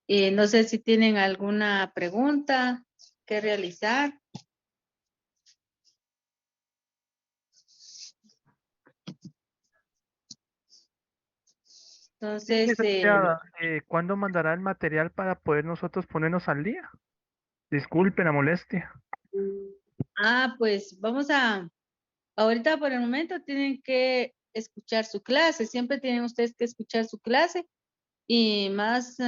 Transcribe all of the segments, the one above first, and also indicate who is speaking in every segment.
Speaker 1: No sé si tienen alguna pregunta que realizar.
Speaker 2: Sí,
Speaker 1: Entonces,
Speaker 2: licenciada, ¿cuándo mandará el material para poder nosotros ponernos al día? Disculpen la molestia.
Speaker 1: pues vamos ahorita por el momento tienen que escuchar su clase. Siempre tienen ustedes que escuchar su clase y más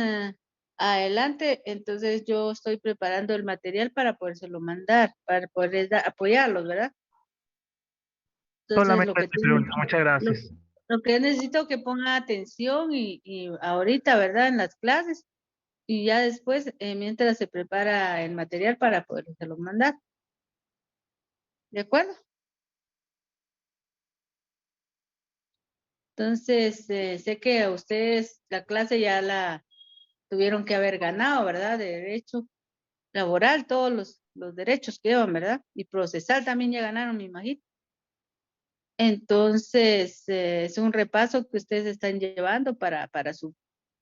Speaker 1: adelante, entonces yo estoy preparando el material para podérselo mandar, para poder apoyarlos, ¿verdad? Entonces,
Speaker 2: Solamente esta pregunta, muchas
Speaker 1: lo,
Speaker 2: gracias.
Speaker 1: lo que necesito que ponga atención y ahorita, ¿verdad? En las clases y ya después, mientras se prepara el material para podérselo mandar. ¿De acuerdo? Entonces, sé que a ustedes la clase ya la tuvieron que haber ganado, ¿verdad? De derecho laboral, todos los derechos que llevan, ¿verdad? Y procesal también ya ganaron, me imagino. Entonces, es un repaso que ustedes están llevando para su,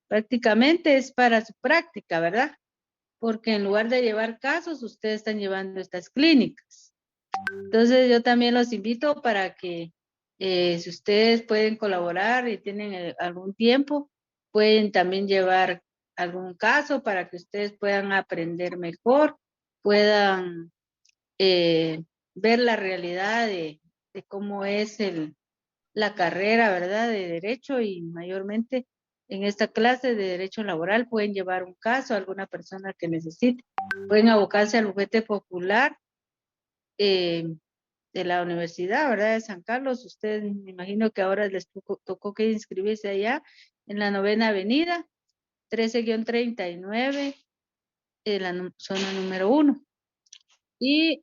Speaker 1: prácticamente es para su práctica, ¿verdad? Porque en lugar de llevar casos, ustedes están llevando estas clínicas. Entonces, yo también los invito para que si ustedes pueden colaborar y tienen algún tiempo, pueden también llevar algún caso para que ustedes puedan aprender mejor, puedan ver la realidad de cómo es la carrera, ¿verdad? De derecho y mayormente en esta clase de derecho laboral pueden llevar un caso a alguna persona que necesite. Pueden abocarse al bufete popular eh, de la universidad, ¿verdad? De San Carlos. Ustedes me imagino que ahora les tocó que inscribirse allá en la 9ª Avenida, 13-39, en la zona número 1. Y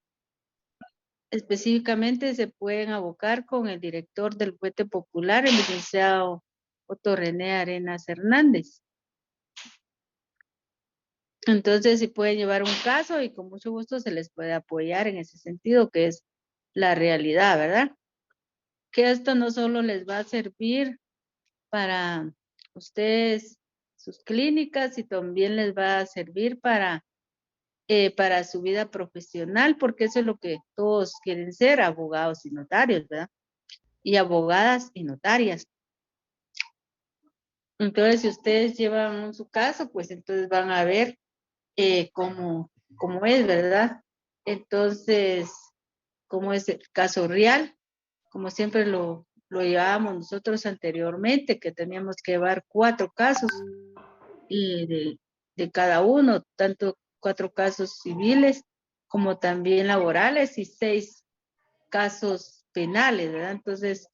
Speaker 1: específicamente se pueden abocar con el director del bufete popular, el licenciado Otto René Arenas Hernández. Entonces, si pueden llevar un caso y con mucho gusto se les puede apoyar en ese sentido, que es la realidad, ¿verdad? Que esto no solo les va a servir para ustedes, sus clínicas, y también les va a servir para su vida profesional, porque eso es lo que todos quieren ser, abogados y notarios, ¿verdad? Y abogadas y notarias. Entonces, si ustedes llevan su caso, pues entonces van a ver cómo es, ¿verdad? Entonces, cómo es el caso real, como siempre lo llevábamos nosotros anteriormente, que teníamos que llevar 4 casos de cada uno, tanto 4 casos civiles como también laborales y 6 casos penales, ¿verdad? Entonces,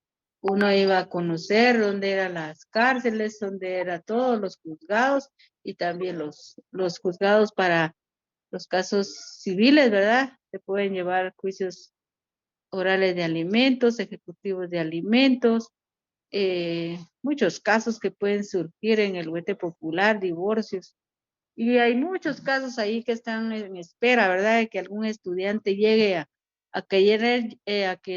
Speaker 1: uno iba a conocer dónde eran las cárceles, dónde eran todos los juzgados y también los juzgados para los casos civiles, ¿verdad? Se pueden llevar juicios orales de alimentos, ejecutivos de alimentos, muchos casos que pueden surgir en el bufete popular, divorcios. Y hay muchos casos ahí que están en espera, ¿verdad? De que algún estudiante llegue a que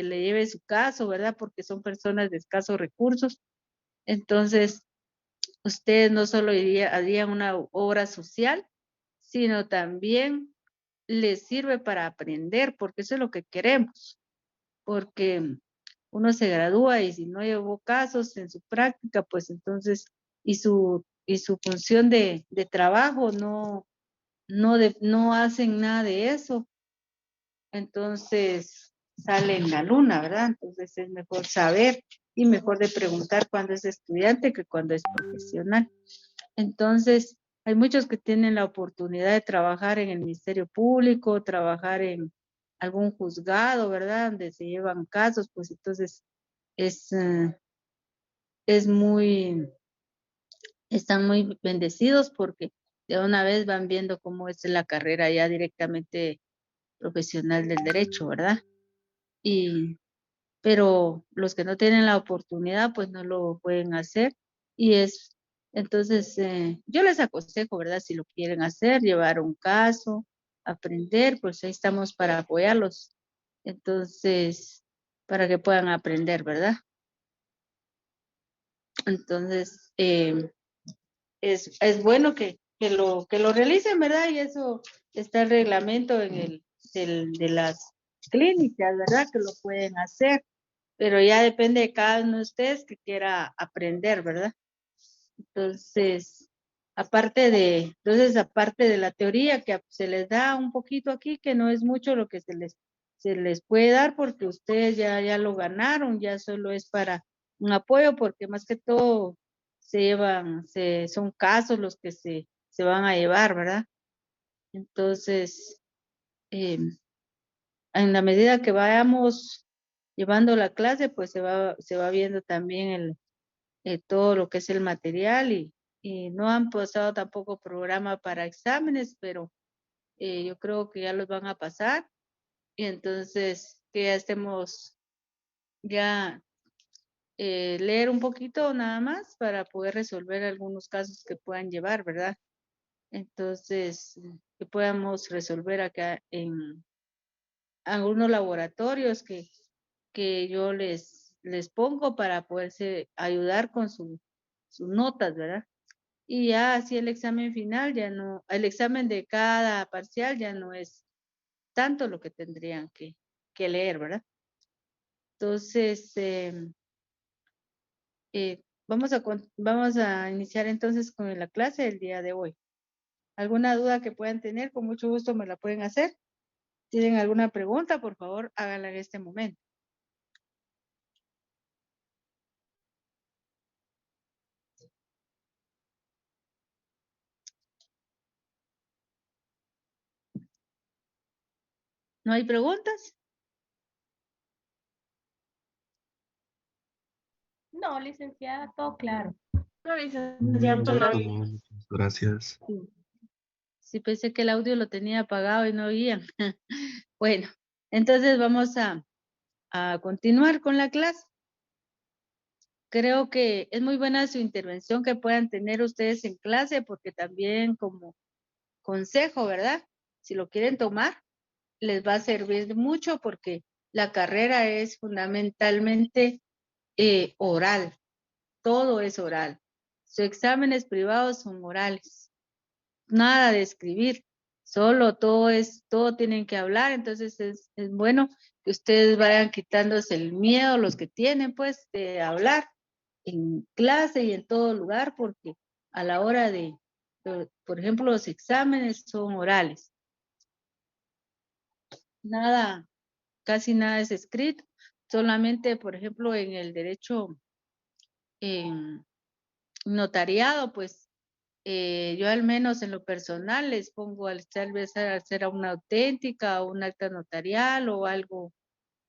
Speaker 1: le lleve su caso, ¿verdad? Porque son personas de escasos recursos. Entonces, ustedes no solo harían una obra social, sino también les sirve para aprender, porque eso es lo que queremos. Porque uno se gradúa y si no llevó casos en su práctica, pues entonces, y su función de trabajo no hacen nada de eso, entonces sale en la luna, ¿verdad? Entonces es mejor saber y mejor de preguntar cuando es estudiante que cuando es profesional. Entonces, hay muchos que tienen la oportunidad de trabajar en el Ministerio Público, trabajar en algún juzgado, ¿verdad? Donde se llevan casos, pues entonces es, eh, es muy, están muy bendecidos porque de una vez van viendo cómo es la carrera ya directamente profesional del derecho, ¿verdad? Y, pero los que no tienen la oportunidad, pues no lo pueden hacer. Y entonces, yo les aconsejo, ¿verdad? Si lo quieren hacer, llevar un caso, aprender, pues ahí estamos para apoyarlos. Entonces, para que puedan aprender, ¿verdad? Entonces, es bueno que lo realicen, ¿verdad? Y eso está el reglamento en de las clínicas, ¿verdad? Que lo pueden hacer, pero ya depende de cada uno de ustedes que quiera aprender, ¿verdad? Entonces, aparte de la teoría que se les da un poquito aquí, que no es mucho lo que se les puede dar porque ustedes ya lo ganaron, ya solo es para un apoyo porque más que todo son casos los que se van a llevar, ¿verdad? Entonces, eh, en la medida que vayamos llevando la clase, pues se va viendo también todo lo que es el material y no han pasado tampoco programa para exámenes, pero yo creo que ya los van a pasar y entonces que ya estemos ya leer un poquito nada más para poder resolver algunos casos que puedan llevar, ¿verdad? Entonces, que podamos resolver acá en algunos laboratorios que yo les pongo para poderse ayudar con sus notas, ¿verdad? Y ya así el examen final ya no, el examen de cada parcial ya no es tanto lo que tendrían que leer, ¿verdad? Entonces, vamos a iniciar entonces con la clase del día de hoy. ¿Alguna duda que puedan tener? Con mucho gusto me la pueden hacer. ¿Tienen alguna pregunta? Por favor, háganla en este momento. ¿No hay preguntas?
Speaker 3: No, licenciada, todo claro.
Speaker 4: No, licenciada, todo
Speaker 5: Ya
Speaker 4: bien.
Speaker 5: todo, muchas gracias.
Speaker 1: Sí. Sí, pensé que el audio lo tenía apagado y no oían. Bueno, entonces vamos a continuar con la clase. Creo que es muy buena su intervención que puedan tener ustedes en clase porque también como consejo, ¿verdad? Si lo quieren tomar, les va a servir mucho porque la carrera es fundamentalmente oral. Todo es oral. Sus exámenes privados son orales. Nada de escribir. Solo todo tienen que hablar. Entonces es bueno que ustedes vayan quitándose el miedo, los que tienen, pues, de hablar en clase y en todo lugar, porque a la hora por ejemplo, los exámenes son orales. Nada, casi nada es escrito. Solamente, por ejemplo, en el derecho en notariado, pues yo al menos en lo personal les pongo tal vez a hacer una auténtica o un acta notarial o algo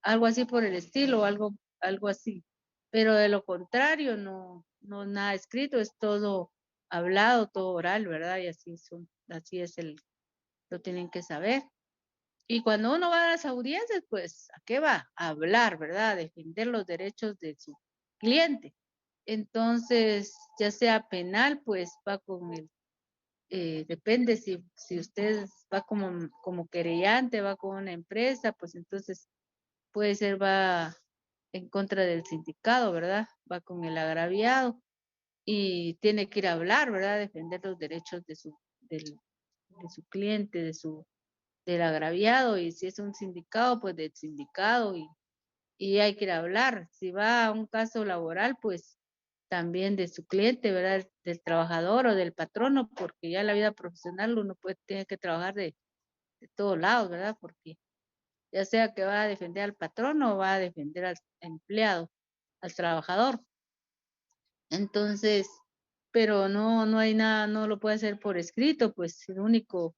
Speaker 1: así por el estilo, algo así. Pero de lo contrario, no nada escrito, es todo hablado, todo oral, ¿verdad? Y así es lo tienen que saber. Y cuando uno va a las audiencias, pues, ¿a qué va? A hablar, ¿verdad? A defender los derechos de su cliente. Entonces, ya sea penal, pues va con depende si usted va como querellante, va con una empresa, pues entonces puede ser va en contra del sindicato, ¿verdad? Va con el agraviado y tiene que ir a hablar, ¿verdad? Defender los derechos de su cliente, del agraviado y si es un sindicato, pues del sindicato y hay que ir a hablar. Si va a un caso laboral, pues también de su cliente, ¿verdad? Del trabajador o del patrono, porque ya la vida profesional uno tiene que trabajar de todos lados, ¿verdad? Porque ya sea que va a defender al patrono o va a defender al empleado, al trabajador. Entonces, pero no hay nada, no lo puede hacer por escrito, pues el único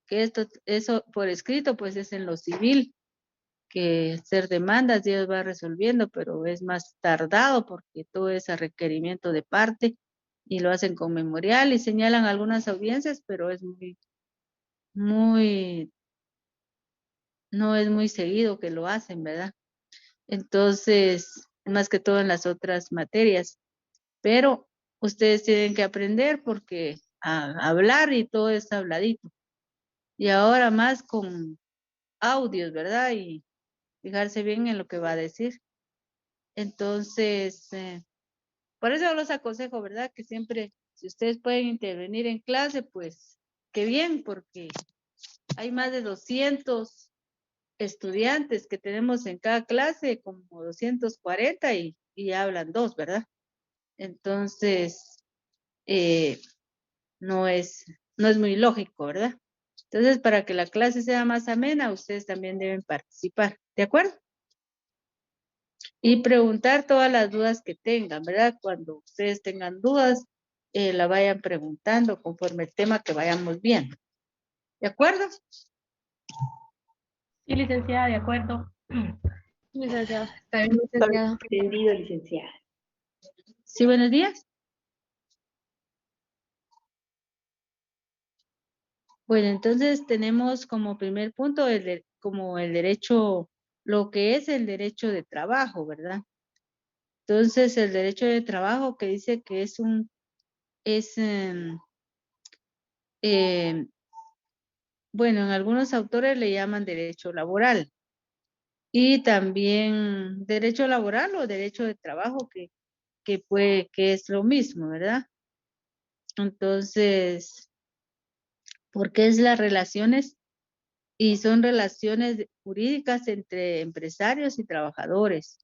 Speaker 1: que eso por escrito, pues es en lo civil, que hacer demandas Dios va resolviendo, pero es más tardado porque todo es a requerimiento de parte y lo hacen con memorial y señalan algunas audiencias, pero es muy, no es muy seguido que lo hacen, ¿verdad? Entonces, más que todo en las otras materias, pero ustedes tienen que aprender porque a hablar y todo es habladito. Y ahora más con audios, ¿verdad? Y fijarse bien en lo que va a decir. Entonces, por eso los aconsejo, ¿verdad? Que siempre Si ustedes pueden intervenir en clase, pues qué bien, porque hay más de 200 estudiantes que tenemos en cada clase, como 240 y hablan dos, ¿verdad? Entonces, eh, no es, no es muy lógico, ¿verdad? Entonces, para que la clase sea más amena, ustedes también deben participar, ¿de acuerdo? Y preguntar todas las dudas que tengan, ¿verdad? Cuando ustedes tengan dudas, la vayan preguntando conforme el tema que vayamos viendo. ¿De acuerdo?
Speaker 3: Sí, licenciada, de acuerdo.
Speaker 4: Licenciada, está bien, licenciada.
Speaker 5: Entendido, licenciada.
Speaker 1: Sí, buenos días. Bueno, entonces tenemos como primer punto como el derecho, lo que es el derecho de trabajo, ¿verdad? Entonces, el derecho de trabajo que dice que es, bueno, en algunos autores le llaman derecho laboral y también derecho laboral o derecho de trabajo que es lo mismo, ¿verdad? Entonces, porque es las relaciones y son relaciones jurídicas entre empresarios y trabajadores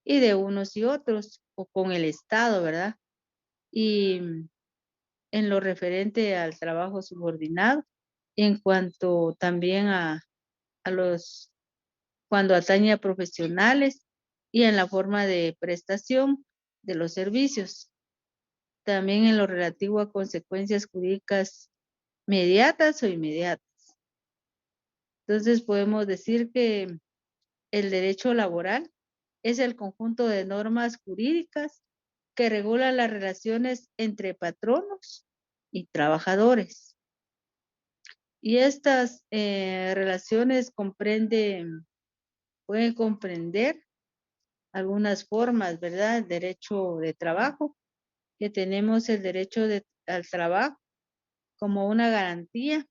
Speaker 1: y de unos y otros o con el Estado, ¿verdad? Y en lo referente al trabajo subordinado, en cuanto también a los, cuando atañe a profesionales y en la forma de prestación de los servicios. También en lo relativo a consecuencias jurídicas mediatas o inmediatas. Entonces podemos decir que el derecho laboral es el conjunto de normas jurídicas que regulan las relaciones entre patronos y trabajadores. Y estas relaciones pueden comprender algunas formas, ¿verdad? El derecho de trabajo, que tenemos el derecho al trabajo como una garantía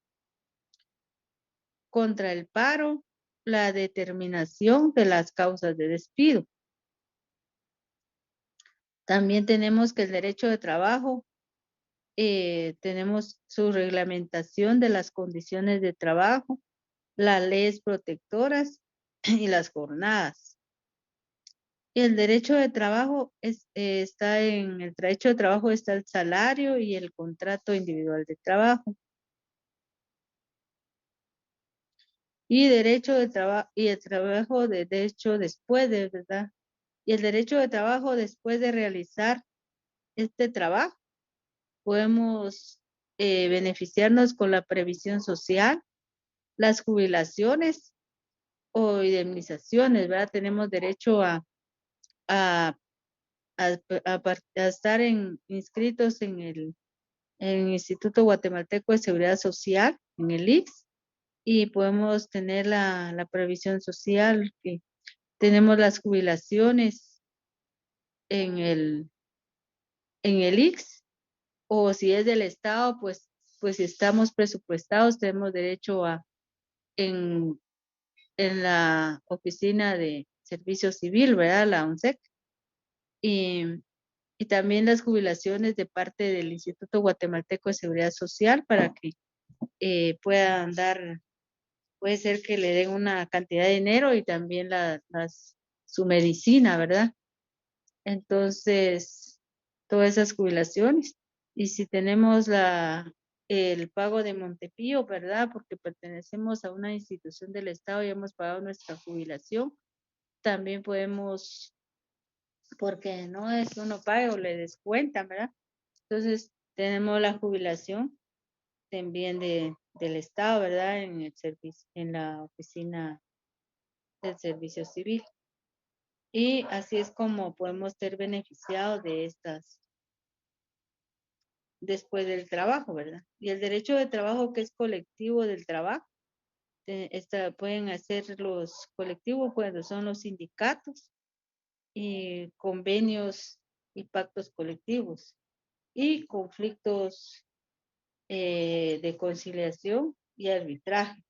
Speaker 1: contra el paro, la determinación de las causas de despido. También tenemos que el derecho de trabajo, tenemos su reglamentación de las condiciones de trabajo, las leyes protectoras y las jornadas. Y el derecho de trabajo está en el derecho de trabajo está el salario y el contrato individual de trabajo. Y derecho de trabajo y el trabajo de derecho después de, ¿verdad? Y el derecho de trabajo después de realizar este trabajo. Podemos beneficiarnos con la previsión social, las jubilaciones o indemnizaciones, ¿verdad? Tenemos derecho a, a estar inscritos en el Instituto Guatemalteco de Seguridad Social, en el IX, y podemos tener la previsión social, que tenemos las jubilaciones en el IX, o si es del Estado, pues si estamos presupuestados, tenemos derecho en, en la oficina de servicio civil, ¿verdad? La ONSEC. Y, y también las jubilaciones de parte del Instituto Guatemalteco de Seguridad Social para que puedan dar, puede ser que le den una cantidad de dinero y también su medicina, ¿verdad? Entonces, todas esas jubilaciones. Y si tenemos el pago de Montepío, ¿verdad? Porque pertenecemos a una institución del Estado y hemos pagado nuestra jubilación, también podemos, porque no es que uno pague o le descuentan, ¿verdad? Entonces, tenemos la jubilación también del Estado, ¿verdad? En el servicio, en la oficina del servicio civil. Y así es como podemos ser beneficiados de estas después del trabajo, ¿verdad? Y el derecho de trabajo que es colectivo del trabajo, pueden hacer los colectivos cuando son los sindicatos y convenios y pactos colectivos y conflictos de conciliación y arbitraje.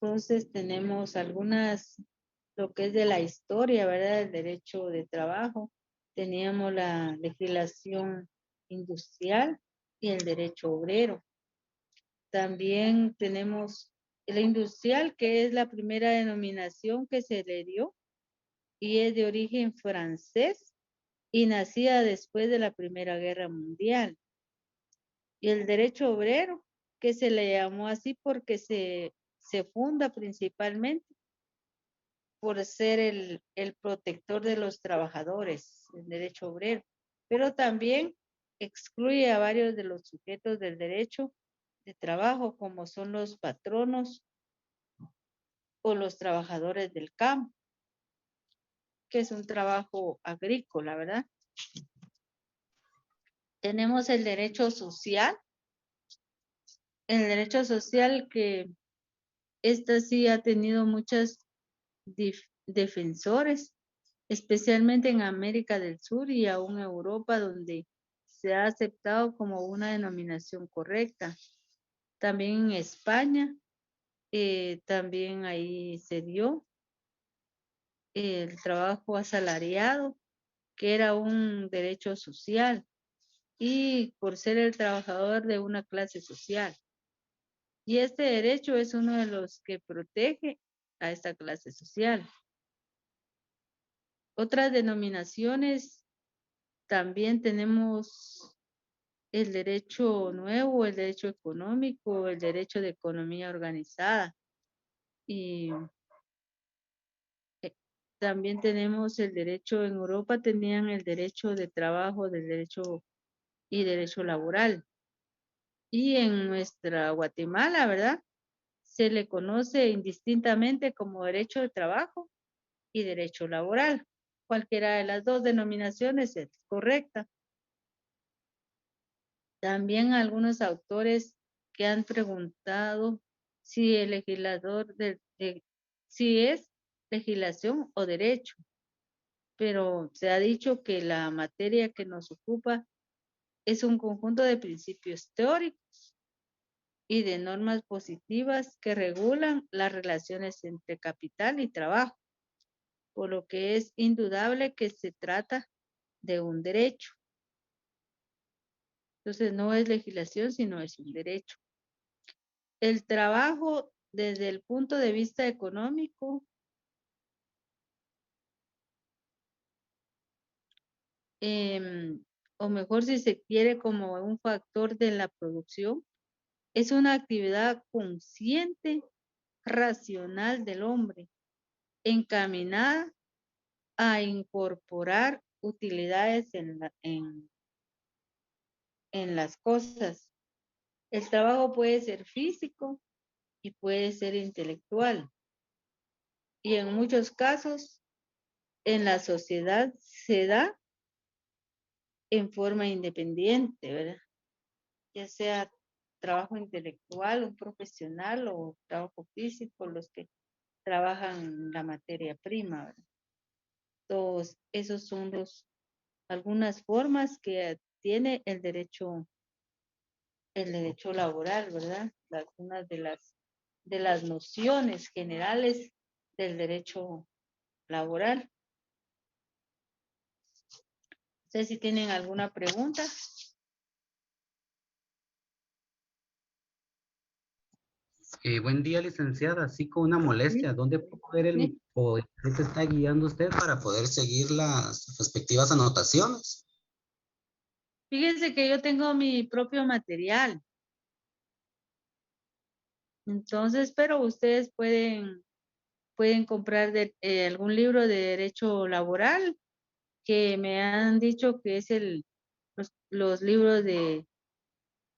Speaker 1: Entonces tenemos algunas, lo que es de la historia, ¿verdad? El derecho de trabajo. Teníamos la legislación industrial y el derecho obrero. También tenemos el industrial, que es la primera denominación que se le dio y es de origen francés y nacida después de la Primera Guerra Mundial. Y el derecho obrero, que se le llamó así porque se funda principalmente por ser el protector de los trabajadores, el derecho obrero, pero también excluye a varios de los sujetos del derecho de trabajo, como son los patronos o los trabajadores del campo, que es un trabajo agrícola, ¿verdad? Tenemos el derecho social que esta sí ha tenido muchas defensores, especialmente en América del Sur y aún en Europa, donde se ha aceptado como una denominación correcta. También en España, también ahí se dio el trabajo asalariado, que era un derecho social, y por ser el trabajador de una clase social. Y este derecho es uno de los que protege a esta clase social. Otras denominaciones, también tenemos el derecho nuevo, el derecho económico, el derecho de economía organizada. Y también tenemos el derecho, en Europa tenían el derecho de trabajo, del derecho y derecho laboral. Y en nuestra Guatemala, ¿verdad? Se le conoce indistintamente como derecho de trabajo y derecho laboral. Cualquiera de las dos denominaciones es correcta. También algunos autores que han preguntado si el legislador si es legislación o derecho, pero se ha dicho que la materia que nos ocupa es un conjunto de principios teóricos y de normas positivas que regulan las relaciones entre capital y trabajo, por lo que es indudable que se trata de un derecho. Entonces no es legislación, sino es un derecho. El trabajo desde el punto de vista económico, o mejor si se quiere como un factor de la producción, es una actividad consciente, racional del hombre, encaminada a incorporar utilidades en las cosas. El trabajo puede ser físico y puede ser intelectual. Y en muchos casos, en la sociedad se da en forma independiente, ¿verdad? Ya sea trabajo intelectual, un profesional o trabajo físico, los que trabajan la materia prima, ¿verdad? Todos esos son algunas formas que tiene el derecho laboral, ¿verdad? Algunas de las nociones generales del derecho laboral. No sé si tienen alguna pregunta.
Speaker 5: Buen día, licenciada. Así con una molestia, ¿dónde puedo ver
Speaker 1: Sí.
Speaker 5: o qué se está guiando usted para poder seguir las respectivas anotaciones?
Speaker 1: Fíjense que yo tengo mi propio material. Entonces, pero ustedes pueden comprar algún libro de derecho laboral que me han dicho que es los libros de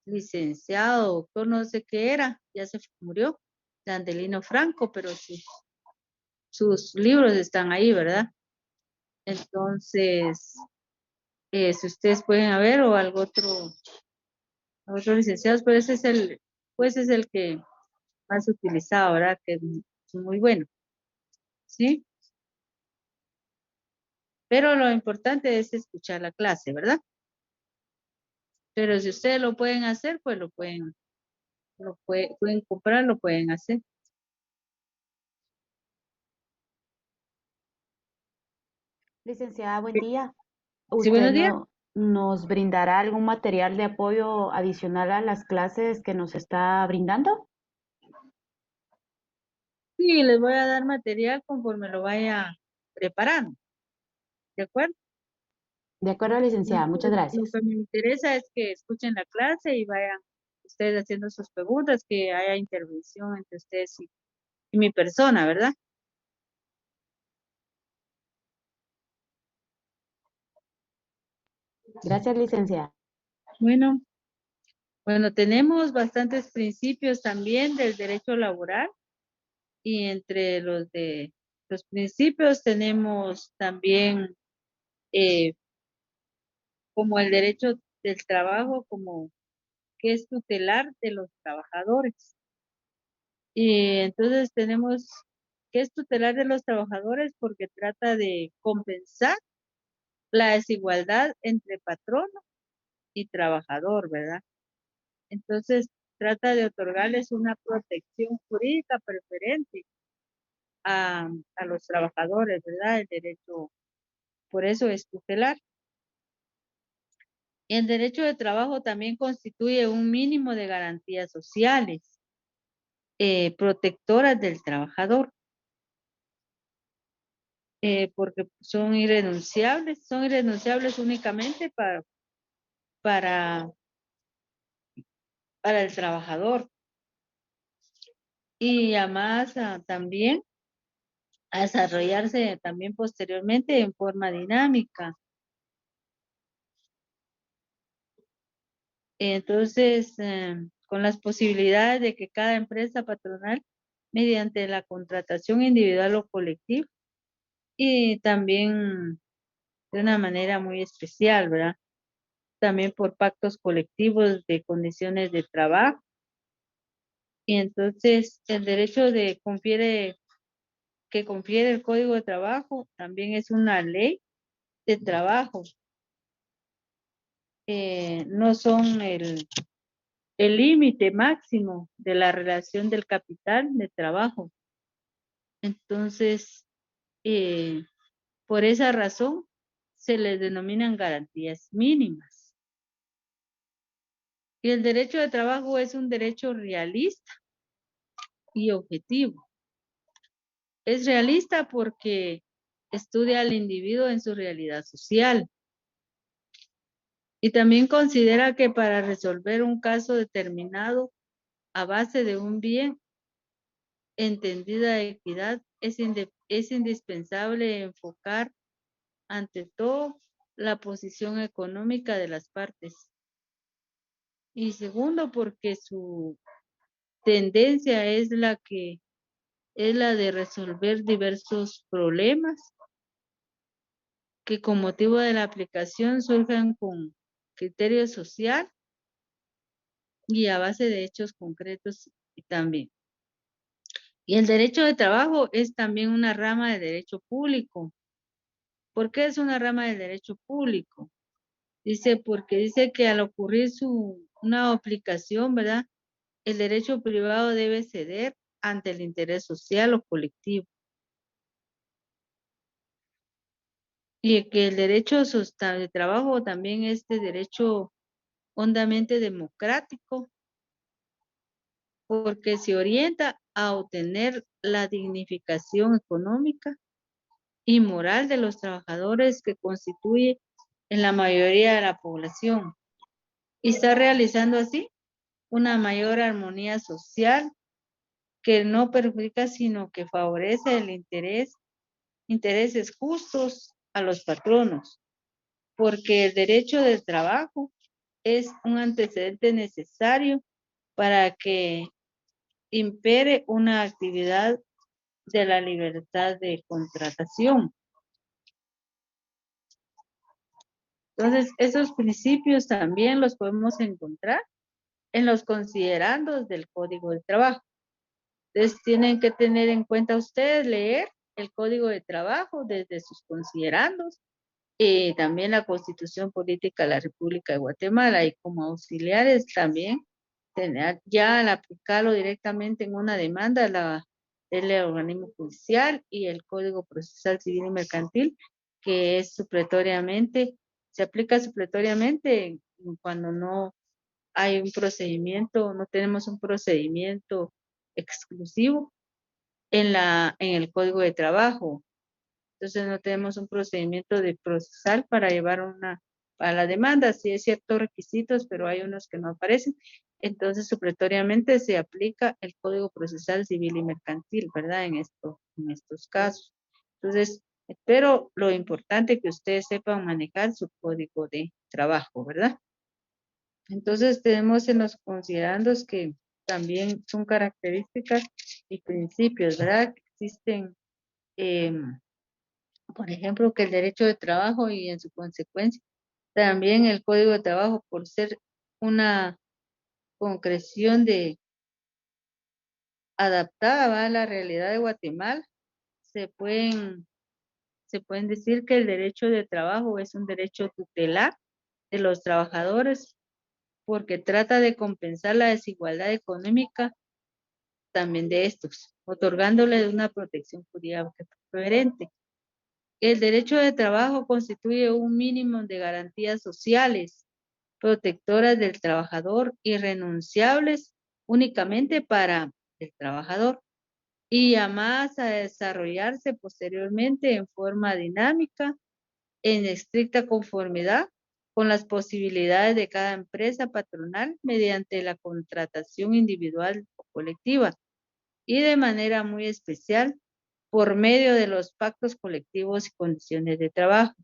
Speaker 1: licenciado, doctor, no sé qué era, ya se murió, de Andelino Franco, pero sus libros están ahí, ¿verdad? Entonces, si ustedes pueden ver o algo otro licenciado, pues es el que más utilizado, ¿verdad? Que es muy bueno, ¿sí? Pero lo importante es escuchar la clase, ¿verdad? Pero si ustedes lo pueden hacer, pues pueden comprar, lo pueden hacer.
Speaker 6: Licenciada, buen día.
Speaker 1: Sí,
Speaker 6: ¿Usted
Speaker 1: buenos días.
Speaker 6: nos brindará algún material de apoyo adicional a las clases que nos está brindando?
Speaker 1: Sí, les voy a dar material conforme lo vaya preparando, ¿de acuerdo?
Speaker 6: De acuerdo, licenciada, muchas
Speaker 1: Lo
Speaker 6: gracias.
Speaker 1: que me interesa es que escuchen la clase y vayan ustedes haciendo sus preguntas, que haya intervención entre ustedes y mi persona, ¿verdad?
Speaker 6: Gracias, licenciada.
Speaker 1: Bueno, bueno, tenemos bastantes principios también del derecho laboral y entre los de los principios tenemos también eh, como el derecho del trabajo, como que es tutelar de los trabajadores. Y entonces tenemos que es tutelar de los trabajadores porque trata de compensar la desigualdad entre patrono y trabajador, ¿verdad? Entonces trata de otorgarles una protección jurídica preferente a los trabajadores, ¿verdad? El derecho, por eso es tutelar. Y el derecho de trabajo también constituye un mínimo de garantías sociales protectoras del trabajador, porque son irrenunciables únicamente para, para el trabajador. Y además también a desarrollarse también posteriormente en forma dinámica. Entonces, con las posibilidades de que cada empresa patronal, mediante la contratación individual o colectiva, y también de una manera muy especial, ¿verdad? También por pactos colectivos de condiciones de trabajo. Y entonces el derecho que confiere el Código de Trabajo también es una ley de trabajo. No son el límite máximo de la relación del capital de trabajo. Entonces, por esa razón, se les denominan garantías mínimas. Y el derecho de trabajo es un derecho realista y objetivo. Es realista porque estudia al individuo en su realidad social y también considera que para resolver un caso determinado a base de un bien, entendida equidad, es indispensable enfocar ante todo la posición económica de las partes. Y segundo, porque su tendencia es la de resolver diversos problemas que con motivo de la aplicación surjan con criterio social y a base de hechos concretos y también. Y el derecho de trabajo es también una rama de derecho público. ¿Por qué es una rama del derecho público? Dice, porque dice que al ocurrir una aplicación, ¿verdad? El derecho privado debe ceder ante el interés social o colectivo. Y que el derecho de trabajo también es de derecho hondamente democrático, porque se orienta a obtener la dignificación económica y moral de los trabajadores que constituye en la mayoría de la población y está realizando así una mayor armonía social que no perjudica sino que favorece el intereses justos a los patronos, porque el derecho del trabajo es un antecedente necesario para que impere una actividad de la libertad de contratación. Entonces, esos principios también los podemos encontrar en los considerandos del Código de Trabajo. Entonces, tienen que tener en cuenta ustedes leer el Código de Trabajo desde sus considerandos y también la Constitución Política de la República de Guatemala y como auxiliares también tener ya al aplicarlo directamente en una demanda el organismo judicial y el Código Procesal Civil y Mercantil que es supletoriamente, se aplica supletoriamente cuando no hay un procedimiento, no tenemos un procedimiento exclusivo en el Código de Trabajo. Entonces no tenemos un procedimiento de procesal para llevar a la demanda. Sí hay ciertos requisitos, pero hay unos que no aparecen. Entonces, supletoriamente se aplica el Código Procesal Civil y Mercantil, ¿verdad? En estos casos. Entonces, pero lo importante es que ustedes sepan manejar su código de trabajo, ¿verdad? Entonces, tenemos en los considerandos que también son características y principios, ¿verdad? Que existen, por ejemplo, que el derecho de trabajo y en su consecuencia también el Código de Trabajo, por ser una concreción de adaptada, ¿va?, a la realidad de Guatemala, se pueden, se pueden decir que el derecho de trabajo es un derecho tutelar de los trabajadores porque trata de compensar la desigualdad económica también de estos, otorgándole una protección jurídica coherente. El derecho de trabajo constituye un mínimo de garantías sociales protectoras del trabajador, irrenunciables únicamente para el trabajador y llamadas a desarrollarse posteriormente en forma dinámica, en estricta conformidad con las posibilidades de cada empresa patronal mediante la contratación individual o colectiva y de manera muy especial por medio de los pactos colectivos y condiciones de trabajo.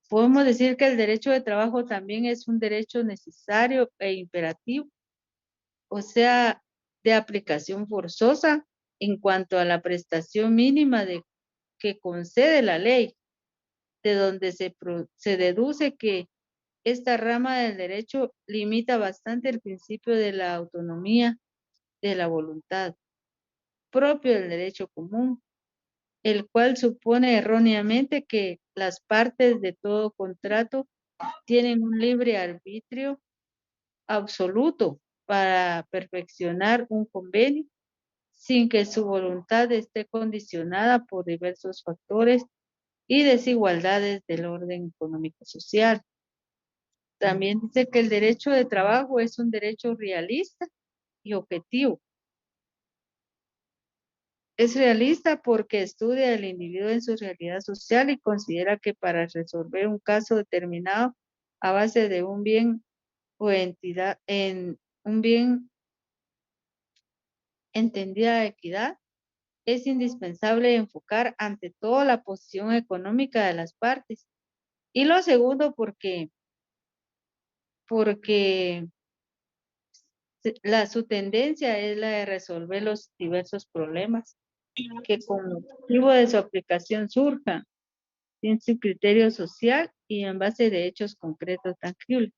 Speaker 1: Podemos decir que el derecho de trabajo también es un derecho necesario e imperativo, o sea, de aplicación forzosa en cuanto a la prestación mínima que concede la ley, de donde se deduce que esta rama del derecho limita bastante el principio de la autonomía de la voluntad, propio del derecho común, el cual supone erróneamente que las partes de todo contrato tienen un libre arbitrio absoluto para perfeccionar un convenio sin que su voluntad esté condicionada por diversos factores y desigualdades del orden económico-social. También dice que el derecho de trabajo es un derecho realista y objetivo. Es realista porque estudia al individuo en su realidad social y considera que para resolver un caso determinado a base de un bien o entidad, en un bien entendida de equidad, es indispensable enfocar ante todo la posición económica de las partes. Y lo segundo, porque su tendencia es la de resolver los diversos problemas que con motivo de su aplicación surjan sin su criterio social y en base de hechos concretos tangibles.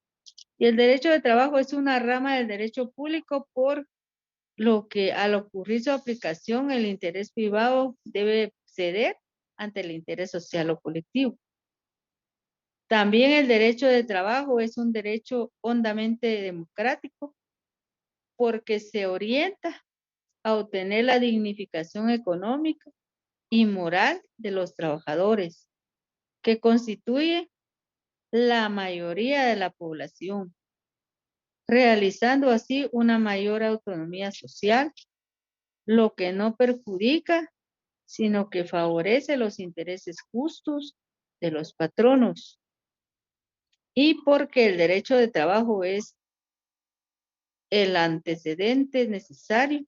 Speaker 1: Y el derecho de trabajo es una rama del derecho público por lo que al ocurrir su aplicación el interés privado debe ceder ante el interés social o colectivo. También el derecho de trabajo es un derecho hondamente democrático porque se orienta a obtener la dignificación económica y moral de los trabajadores, que constituye la mayoría de la población, realizando así una mayor autonomía social, lo que no perjudica, sino que favorece los intereses justos de los patronos. Y porque el derecho de trabajo es el antecedente necesario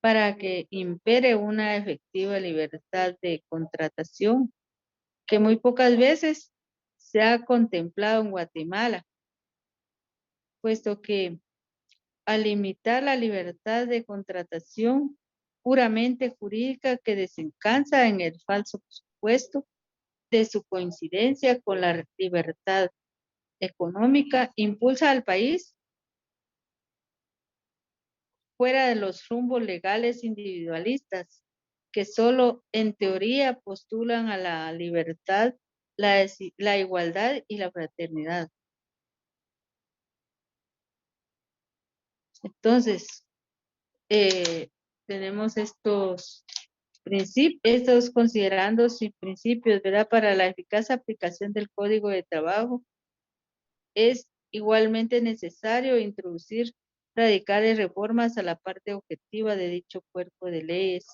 Speaker 1: para que impere una efectiva libertad de contratación, que muy pocas veces se ha contemplado en Guatemala, puesto que al limitar la libertad de contratación puramente jurídica que desencansa en el falso supuesto de su coincidencia con la libertad económica, impulsa al país fuera de los rumbos legales individualistas que solo en teoría postulan a la libertad, la igualdad y la fraternidad. Entonces, tenemos estos estos considerando sus principios, ¿verdad? Para la eficaz aplicación del Código de Trabajo, es igualmente necesario introducir radicales reformas a la parte objetiva de dicho cuerpo de leyes,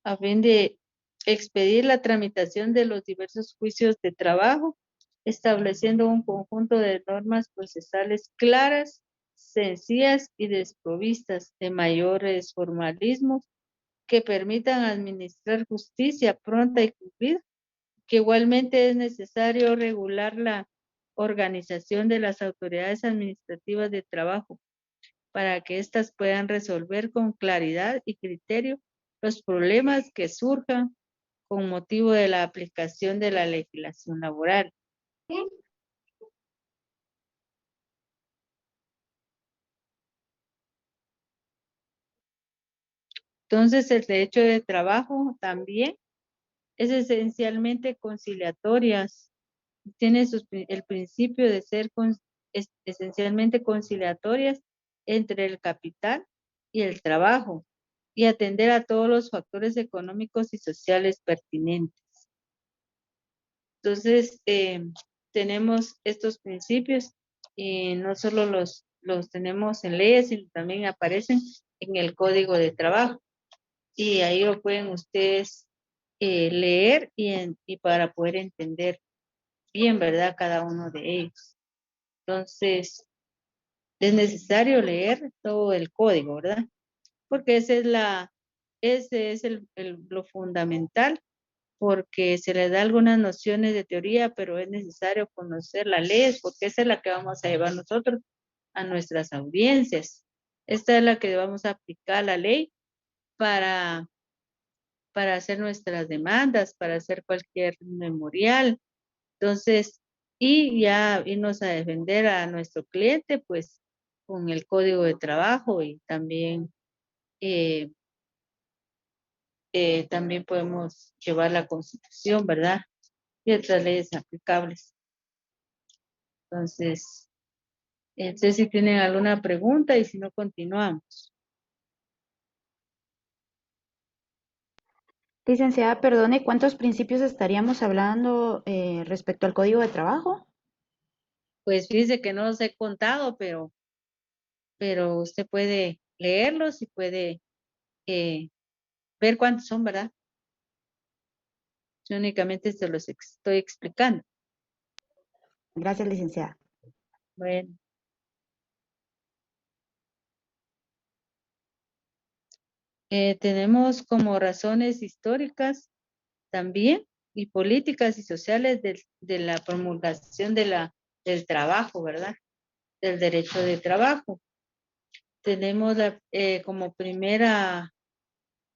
Speaker 1: a fin de expedir la tramitación de los diversos juicios de trabajo, estableciendo un conjunto de normas procesales claras, sencillas y desprovistas de mayores formalismos que permitan administrar justicia pronta y cumplida, que igualmente es necesario regular la organización de las autoridades administrativas de trabajo para que éstas puedan resolver con claridad y criterio los problemas que surjan con motivo de la aplicación de la legislación laboral. Entonces, el derecho de trabajo también es esencialmente conciliatorias. Tiene el principio de ser esencialmente conciliatorias entre el capital y el trabajo y atender a todos los factores económicos y sociales pertinentes. Entonces, tenemos estos principios y no solo los tenemos en leyes, sino también aparecen en el Código de Trabajo. Y ahí lo pueden ustedes leer y para poder entender bien, ¿verdad? Cada uno de ellos. Entonces, es necesario leer todo el código, ¿verdad? Porque ese es lo fundamental, porque se le da algunas nociones de teoría, pero es necesario conocer las leyes, porque esa es la que vamos a llevar nosotros a nuestras audiencias. Esta es la que vamos a aplicar la ley para hacer nuestras demandas, para hacer cualquier memorial. Entonces, y ya irnos a defender a nuestro cliente, pues con el código de trabajo y eh, también podemos llevar la Constitución, ¿verdad? Y otras leyes aplicables. Entonces, no sé si tienen alguna pregunta y si no, continuamos.
Speaker 6: Licenciada, perdone, ¿cuántos principios estaríamos hablando respecto al Código de Trabajo?
Speaker 1: Pues fíjese que no los he contado, pero usted puede leerlos y puede ver cuántos son, ¿verdad? Yo únicamente se los estoy explicando.
Speaker 6: Gracias, licenciada.
Speaker 1: Bueno. Tenemos como razones históricas también y políticas y sociales de la promulgación del trabajo, ¿verdad? Del derecho de trabajo. Tenemos como primera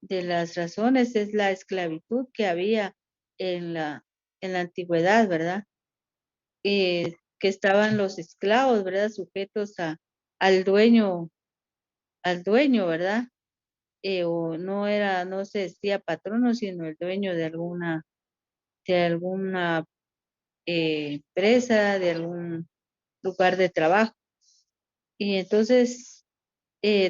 Speaker 1: de las razones es la esclavitud que había en la antigüedad, ¿verdad? Que estaban los esclavos, ¿verdad? Sujetos al dueño, ¿verdad? O no se decía patrono, sino el dueño de alguna empresa, de algún lugar de trabajo. Y entonces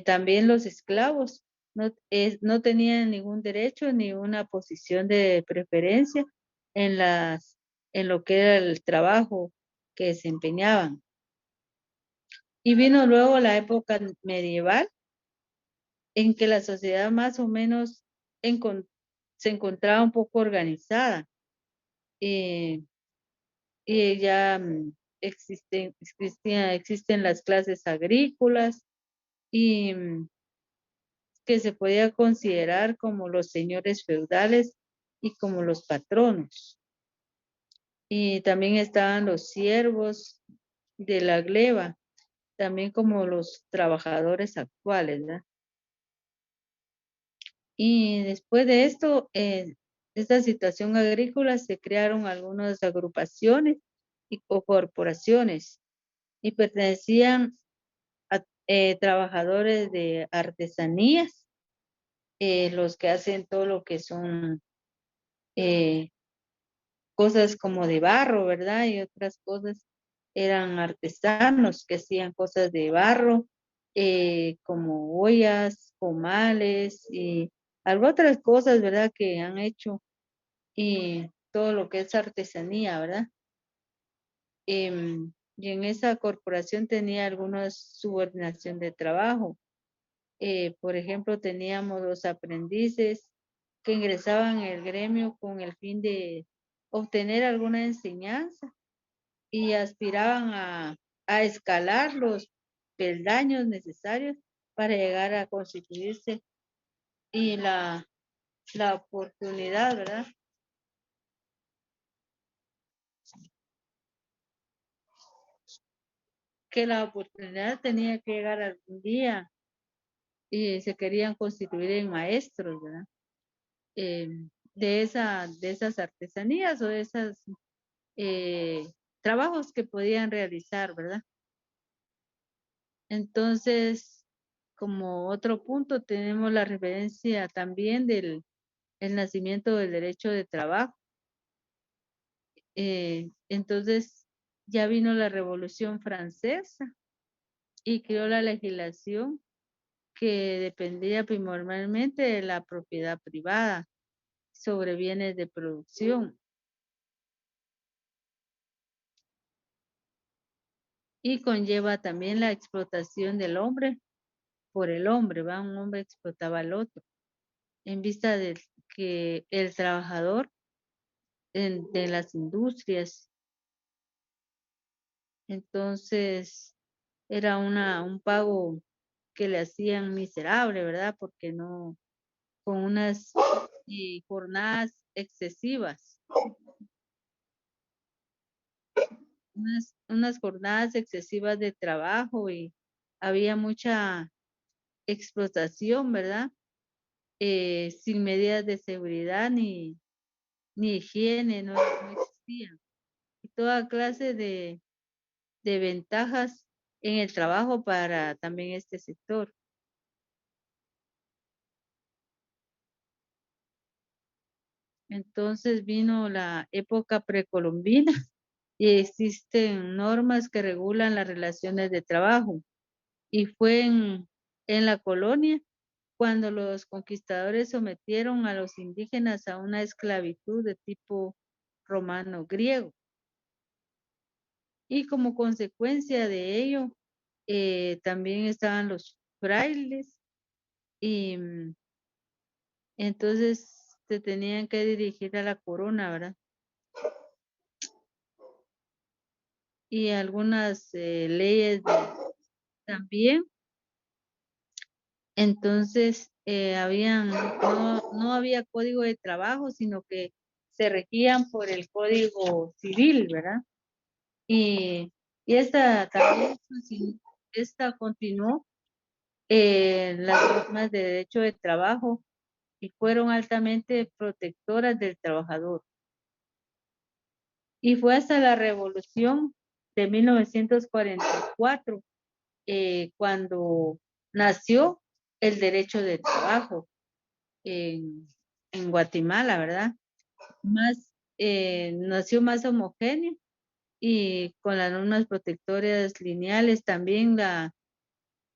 Speaker 1: también los esclavos no tenían ningún derecho ni una posición de preferencia en lo que era el trabajo que desempeñaban. Y vino luego la época medieval, en que la sociedad más o menos se encontraba un poco organizada. Y ya existen las clases agrícolas y que se podía considerar como los señores feudales y como los patronos. Y también estaban los siervos de la gleba, también como los trabajadores actuales, ¿verdad? Y después de esto, esta situación agrícola, se crearon algunas agrupaciones o corporaciones y pertenecían a trabajadores de artesanías, los que hacen todo lo que son cosas como de barro, ¿verdad? Y otras cosas eran artesanos que hacían cosas de barro como ollas, comales y algo otras cosas, ¿verdad? Que han hecho y todo lo que es artesanía, ¿verdad? Y en esa corporación tenía alguna subordinación de trabajo. Por ejemplo, teníamos los aprendices que ingresaban en el gremio con el fin de obtener alguna enseñanza y aspiraban a escalar los peldaños necesarios para llegar a constituirse y la oportunidad, ¿verdad? Que la oportunidad tenía que llegar algún día y se querían constituir en maestros, ¿verdad? Eh, de esas artesanías o de esos trabajos que podían realizar, ¿verdad? Entonces, como otro punto, tenemos la referencia también del el nacimiento del derecho de trabajo. Entonces, ya vino la Revolución Francesa y creó la legislación que dependía primordialmente de la propiedad privada sobre bienes de producción y conlleva también la explotación del hombre por el hombre, ¿va? Un hombre explotaba al otro en vista de que el trabajador de las industrias, entonces era un pago que le hacían miserable, ¿verdad? Porque no, con unas jornadas excesivas, unas jornadas excesivas de trabajo y había mucha explotación, ¿verdad? Sin medidas de seguridad ni higiene, no existían. Y toda clase de ventajas en el trabajo para también este sector. Entonces vino la época precolombina y existen normas que regulan las relaciones de trabajo. Y fue en la colonia cuando los conquistadores sometieron a los indígenas a una esclavitud de tipo romano-griego. Y como consecuencia de ello, también estaban los frailes y entonces se tenían que dirigir a la corona, ¿verdad? Y algunas leyes también. Entonces, no había código de trabajo, sino que se regían por el código civil, ¿verdad? Y, y esta también, esta continuó las normas de derecho de trabajo y fueron altamente protectoras del trabajador. Y fue hasta la revolución de 1944 cuando nació el derecho de trabajo en Guatemala, ¿verdad? Nació más homogéneo y con las normas protectoras lineales también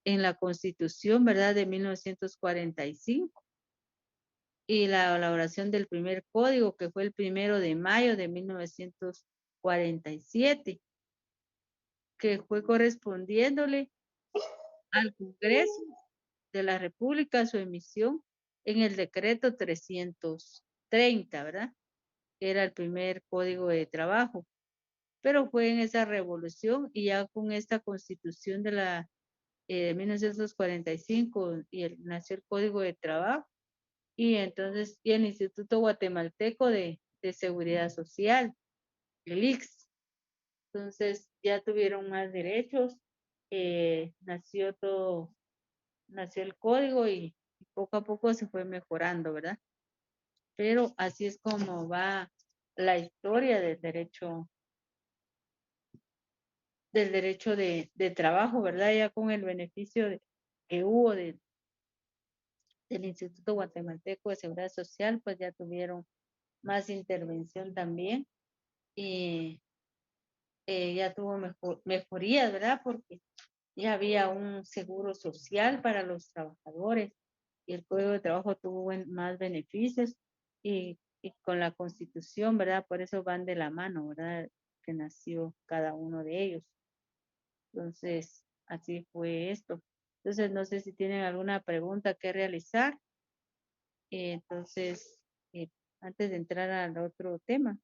Speaker 1: en la Constitución, ¿verdad? De 1945 y la elaboración del primer código que fue el 1 de mayo de 1947, que fue correspondiéndole al Congreso de la República su emisión en el decreto 330, ¿verdad? Que era el primer código de trabajo. Pero fue en esa revolución y ya con esta constitución de la 1945 nació el Código de Trabajo y entonces y el Instituto Guatemalteco de Seguridad Social, el IX. Entonces ya tuvieron más derechos, nació el código y poco a poco se fue mejorando, ¿verdad? Pero así es como va la historia del derecho de trabajo, ¿verdad? Ya con el beneficio que hubo del Instituto Guatemalteco de Seguridad Social, pues ya tuvieron más intervención también y ya tuvo mejorías, ¿verdad? Porque ya había un seguro social para los trabajadores y el Código de Trabajo tuvo más beneficios y con la Constitución, ¿verdad? Por eso van de la mano, ¿verdad? Que nació cada uno de ellos. Entonces, así fue esto. Entonces, no sé si tienen alguna pregunta que realizar. Entonces, antes de entrar al otro tema.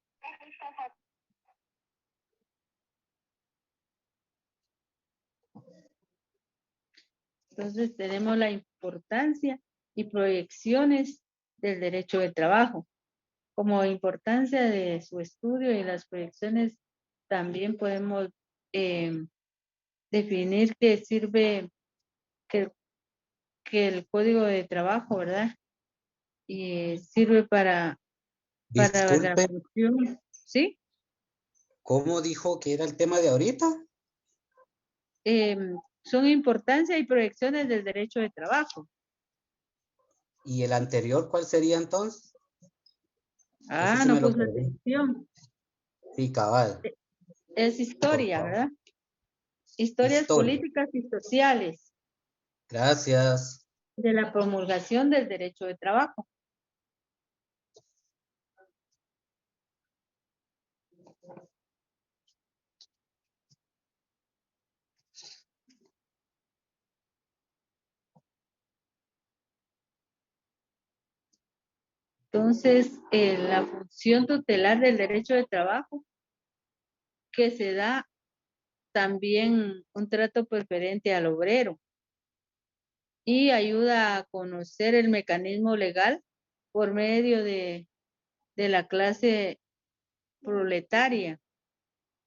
Speaker 1: Entonces, tenemos la importancia y proyecciones del derecho del trabajo. Como importancia de su estudio y las proyecciones, también podemos definir que sirve que el Código de Trabajo, ¿verdad? Y sirve para la
Speaker 5: Disculpe,
Speaker 1: función, ¿sí?
Speaker 5: ¿cómo dijo que era el tema de ahorita?
Speaker 1: Son importancia y proyecciones del derecho de trabajo.
Speaker 5: ¿Y el anterior cuál sería entonces? Ese sí
Speaker 1: No
Speaker 5: me lo
Speaker 1: puso
Speaker 5: perdí.
Speaker 1: atención.
Speaker 5: Sí, cabal.
Speaker 1: Es
Speaker 5: Por
Speaker 1: historia,
Speaker 5: favor.
Speaker 1: ¿verdad? Historias
Speaker 5: Historia.
Speaker 1: políticas y sociales
Speaker 5: Gracias.
Speaker 1: de la promulgación del derecho de trabajo. Entonces, la función tutelar del derecho de trabajo, que se da también un trato preferente al obrero y ayuda a conocer el mecanismo legal por medio de la clase proletaria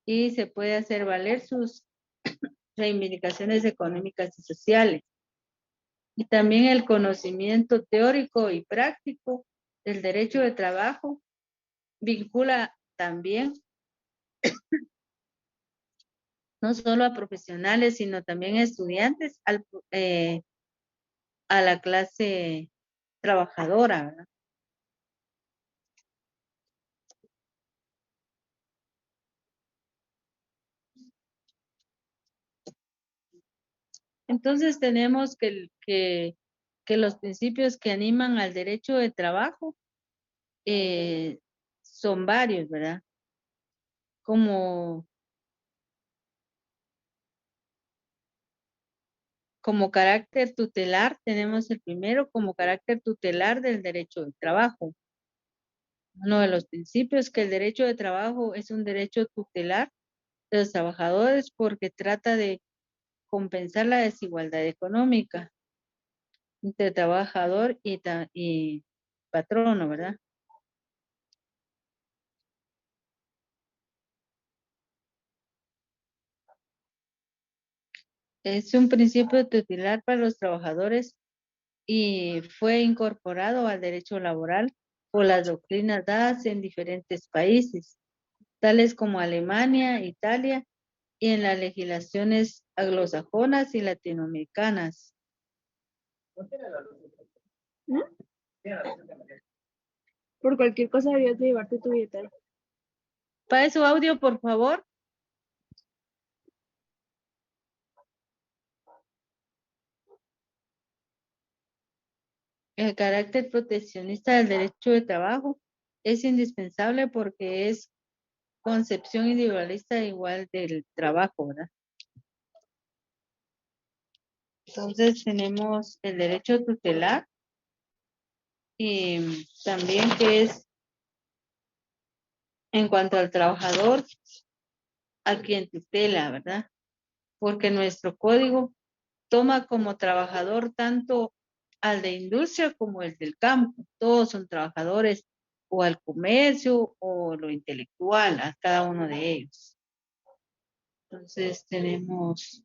Speaker 1: y se puede hacer valer sus reivindicaciones económicas y sociales. Y también el conocimiento teórico y práctico del derecho de trabajo vincula también no solo a profesionales, sino también a estudiantes a la clase trabajadora, ¿verdad? Entonces tenemos que los principios que animan al derecho de trabajo son varios, ¿verdad? Como carácter tutelar, tenemos el primero como carácter tutelar del derecho de trabajo. Uno de los principios que el derecho de trabajo es un derecho tutelar de los trabajadores porque trata de compensar la desigualdad económica entre trabajador y patrono, ¿verdad? Es un principio tutelar para los trabajadores y fue incorporado al derecho laboral por las doctrinas dadas en diferentes países, tales como Alemania, Italia y en las legislaciones anglosajonas y latinoamericanas.
Speaker 4: ¿Mm? Por cualquier cosa debías de llevarte tu billetera.
Speaker 1: Para su audio, por favor. El carácter proteccionista del derecho de trabajo es indispensable porque es concepción individualista igual del trabajo, ¿verdad? Entonces tenemos el derecho tutelar y también que es en cuanto al trabajador a quien tutela, ¿verdad? Porque nuestro código toma como trabajador tanto al de industria como el del campo. Todos son trabajadores o al comercio o lo intelectual, a cada uno de ellos. Entonces tenemos,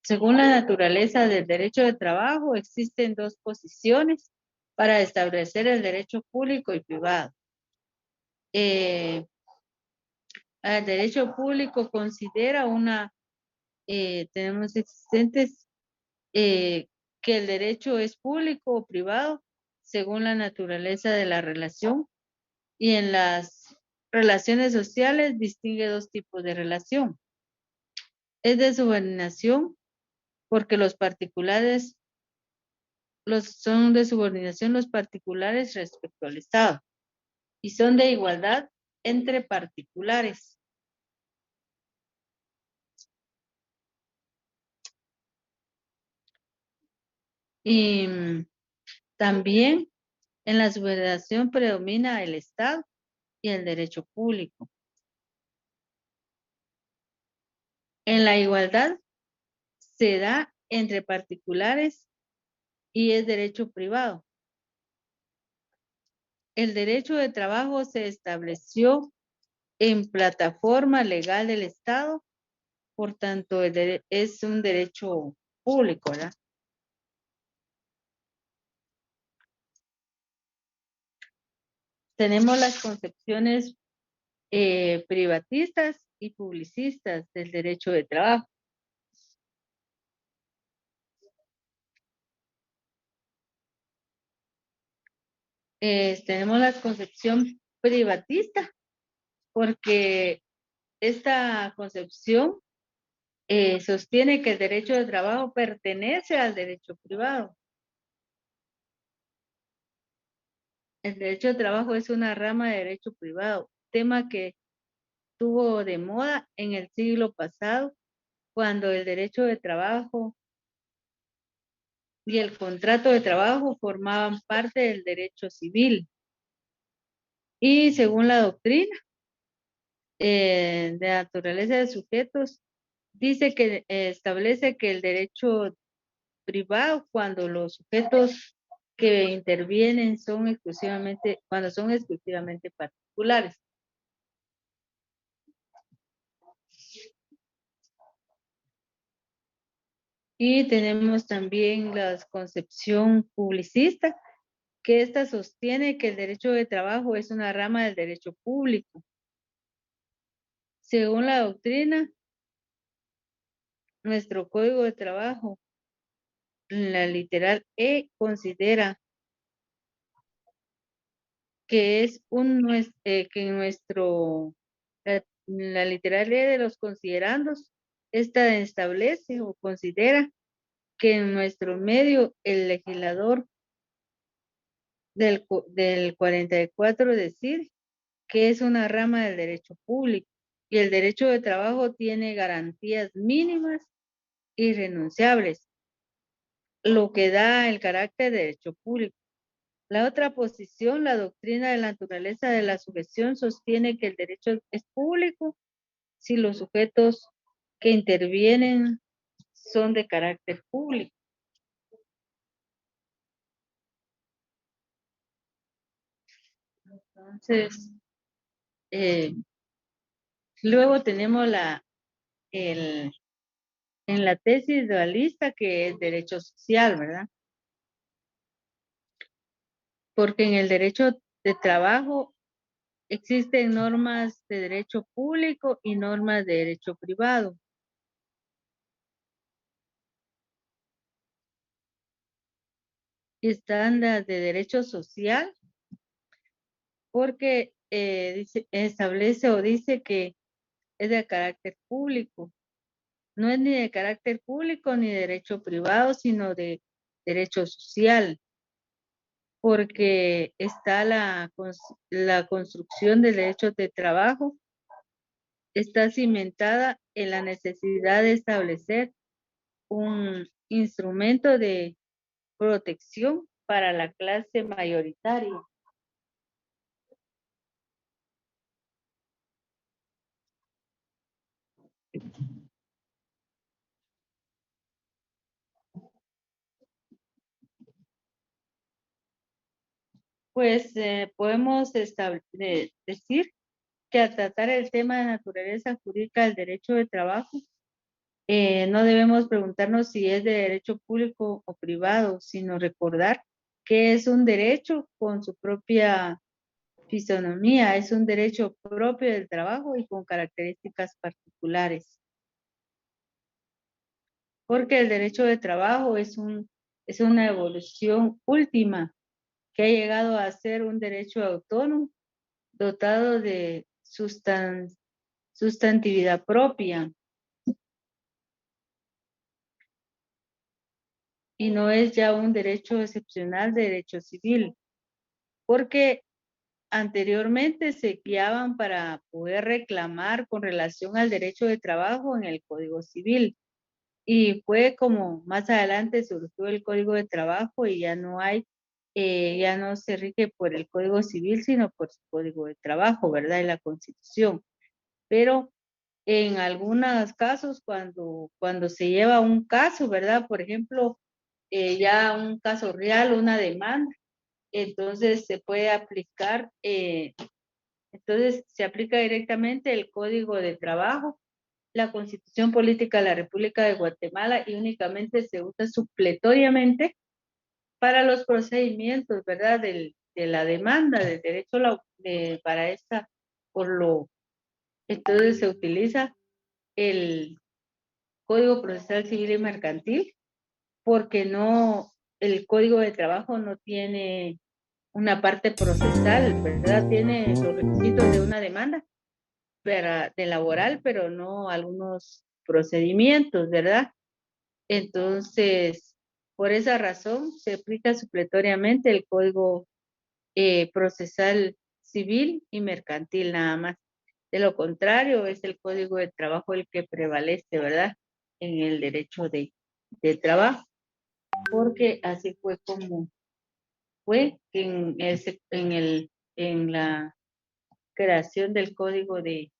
Speaker 1: según la naturaleza del derecho de trabajo, existen dos posiciones para establecer el derecho público y privado. El derecho público considera tenemos existentes que el derecho es público o privado según la naturaleza de la relación y en las relaciones sociales distingue dos tipos de relación. es de subordinación porque los particulares son de subordinación los particulares respecto al Estado y son de igualdad entre particulares. Y también en la subordinación predomina el Estado y el derecho público. En la igualdad se da entre particulares y es derecho privado. El derecho de trabajo se estableció en plataforma legal del Estado, por tanto es un derecho público, ¿verdad? Tenemos las concepciones privatistas y publicistas del derecho de trabajo. Tenemos la concepción privatista, porque esta concepción sostiene que el derecho de trabajo pertenece al derecho privado. El derecho de trabajo es una rama de derecho privado, tema que estuvo de moda en el siglo pasado, cuando el derecho de trabajo y el contrato de trabajo formaban parte del derecho civil. Y según la doctrina de naturaleza de sujetos, dice que establece que el derecho privado, cuando los sujetos que intervienen cuando son exclusivamente particulares. Y tenemos también la concepción publicista, que esta sostiene que el derecho de trabajo es una rama del derecho público. Según la doctrina, nuestro Código de Trabajo, la literal E, considera que es que la literal E de los considerandos, esta establece o considera que en nuestro medio el legislador del 44 decide que es una rama del derecho público y el derecho de trabajo tiene garantías mínimas y irrenunciables, lo que da el carácter de derecho público. La otra posición, la doctrina de la naturaleza de la sujeción, sostiene que el derecho es público si los sujetos que intervienen son de carácter público. Entonces, luego tenemos en la tesis dualista, que es derecho social, ¿verdad? Porque en el derecho de trabajo existen normas de derecho público y normas de derecho privado. Están las de derecho social, porque establece o dice que es de carácter público. No es ni de carácter público ni de derecho privado, sino de derecho social, porque está la construcción del derecho de trabajo, está cimentada en la necesidad de establecer un instrumento de protección para la clase mayoritaria. Pues podemos decir que al tratar el tema de naturaleza jurídica del derecho de trabajo, no debemos preguntarnos si es de derecho público o privado, sino recordar que es un derecho con su propia fisonomía, es un derecho propio del trabajo y con características particulares. Porque el derecho de trabajo es una evolución última que ha llegado a ser un derecho autónomo, dotado de sustantividad propia. y no es ya un derecho excepcional de derecho civil, porque anteriormente se guiaban para poder reclamar con relación al derecho de trabajo en el Código Civil. Y fue como más adelante surgió el Código de Trabajo y ya no hay, ya no se rige por el Código Civil, sino por su Código de Trabajo, ¿verdad? Y la Constitución. Pero en algunos casos, cuando se lleva un caso, ¿verdad? Por ejemplo, ya un caso real, una demanda, entonces se puede aplicar, entonces se aplica directamente el Código de Trabajo, la Constitución Política de la República de Guatemala y únicamente se usa supletoriamente para los procedimientos, ¿verdad? De la demanda, del derecho para esta, entonces se utiliza el Código Procesal Civil y Mercantil porque no, el Código de Trabajo no tiene una parte procesal, ¿verdad? Tiene los requisitos de una demanda de laboral, pero no algunos procedimientos, ¿verdad? Entonces, por esa razón, se aplica supletoriamente el Código Procesal Civil y Mercantil nada más. De lo contrario, es el Código de Trabajo el que prevalece, ¿verdad? En el derecho de trabajo, porque así fue como fue en la creación del Código de